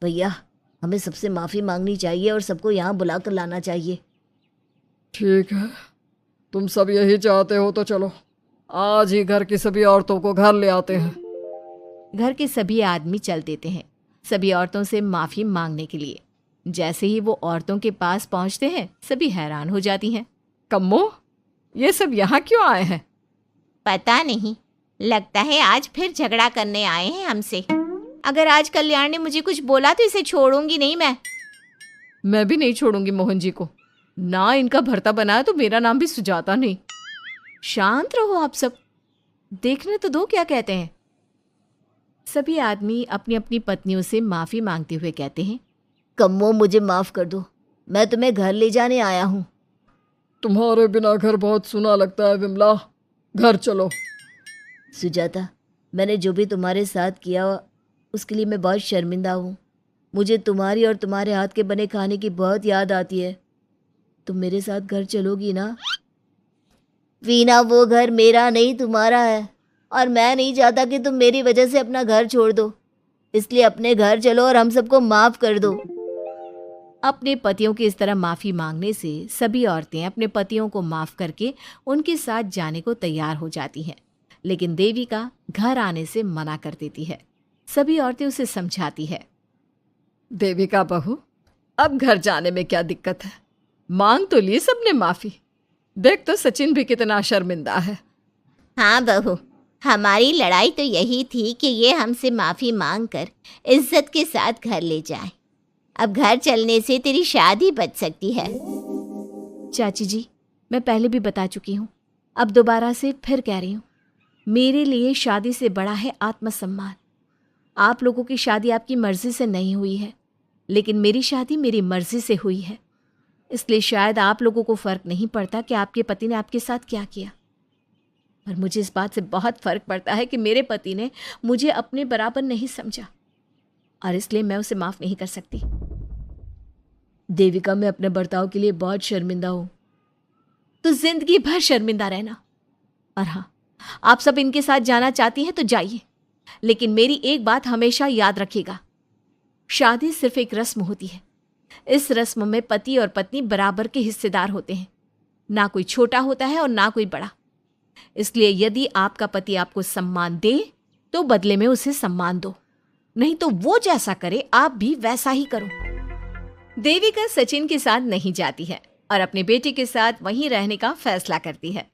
भैया, हमें सबसे माफ़ी मांगनी चाहिए और सबको यहाँ बुला कर लाना चाहिए। ठीक है, तुम सब यही चाहते हो तो चलो, आज ही घर की सभी औरतों को घर ले आते हैं। घर के सभी आदमी चल देते हैं सभी औरतों से माफी मांगने के लिए। जैसे ही वो औरतों के पास पहुंचते हैं, सभी हैरान हो जाती हैं। कम्मो, ये सब यहाँ क्यों आए हैं? पता नहीं, लगता है आज फिर झगड़ा करने आए हैं हमसे। अगर आज कल्याण ने मुझे कुछ बोला तो इसे छोड़ूंगी नहीं मैं भी नहीं छोड़ूंगी मोहन जी को। ना इनका भरता बनाया तो मेरा नाम भी सुजाता नहीं। शांत रहो आप सब, देखने तो दो क्या कहते हैं। सभी आदमी अपनी अपनी पत्नियों से माफी मांगते हुए कहते हैं, कम्मो, मुझे माफ़ कर दो, मैं तुम्हें घर ले जाने आया हूँ। तुम्हारे बिना घर बहुत सुना लगता है विमला, घर चलो। सुजाता, मैंने जो भी तुम्हारे साथ किया उसके लिए मैं बहुत शर्मिंदा हूँ। मुझे तुम्हारी और तुम्हारे हाथ के बने खाने की बहुत याद आती है। तुम मेरे साथ घर चलोगी ना? वीना, वो घर मेरा नहीं तुम्हारा है और मैं नहीं चाहता कि तुम मेरी वजह से अपना घर छोड़ दो। इसलिए अपने घर चलो और हम सबको माफ़ कर दो। अपने पतियों की इस तरह माफी मांगने से सभी औरतें अपने पतियों को माफ करके उनके साथ जाने को तैयार हो जाती हैं। लेकिन देविका घर आने से मना कर देती है। सभी औरतें उसे समझाती है। देविका बहू, अब घर जाने में क्या दिक्कत है? मांग तो ली सबने माफी। देख तो सचिन भी कितना शर्मिंदा है। हाँ बहू, हमारी लड़ाई तो यही थी कि ये हमसे माफ़ी मांगकर इज्जत के साथ घर ले जाए। अब घर चलने से तेरी शादी बच सकती है। चाची जी, मैं पहले भी बता चुकी हूँ, अब दोबारा से फिर कह रही हूँ, मेरे लिए शादी से बड़ा है आत्मसम्मान। आप लोगों की शादी आपकी मर्जी से नहीं हुई है, लेकिन मेरी शादी मेरी मर्जी से हुई है। इसलिए शायद आप लोगों को फ़र्क नहीं पड़ता कि आपके पति ने आपके साथ क्या किया, पर मुझे इस बात से बहुत फ़र्क पड़ता है कि मेरे पति ने मुझे अपने बराबर नहीं समझा और इसलिए मैं उसे माफ़ नहीं कर सकती। देविका, मैं अपने बर्ताव के लिए बहुत शर्मिंदा हूँ। तो जिंदगी भर शर्मिंदा रहना। और हाँ, आप सब इनके साथ जाना चाहती हैं तो जाइए, लेकिन मेरी एक बात हमेशा याद रखिएगा, शादी सिर्फ एक रस्म होती है। इस रस्म में पति और पत्नी बराबर के हिस्सेदार होते हैं, ना कोई छोटा होता है और ना कोई बड़ा। इसलिए यदि आपका पति आपको सम्मान दे तो बदले में उसे सम्मान दो, नहीं तो वो जैसा करे आप भी वैसा ही करो। देविका सचिन के साथ नहीं जाती है और अपने बेटे के साथ वहीं रहने का फैसला करती है।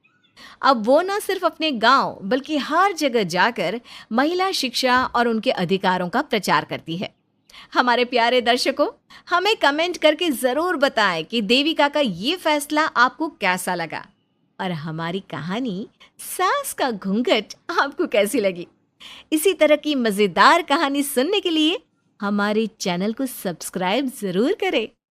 अब वो न सिर्फ अपने गांव बल्कि हर जगह जाकर महिला शिक्षा और उनके अधिकारों का प्रचार करती है। हमारे प्यारे दर्शकों, हमें कमेंट करके ज़रूर बताएं कि देविका का ये फैसला आपको कैसा लगा और हमारी कहानी सास का घूंघट आपको कैसी लगी। इसी तरह की मज़ेदार कहानी सुनने के लिए हमारे चैनल को सब्सक्राइब ज़रूर करें।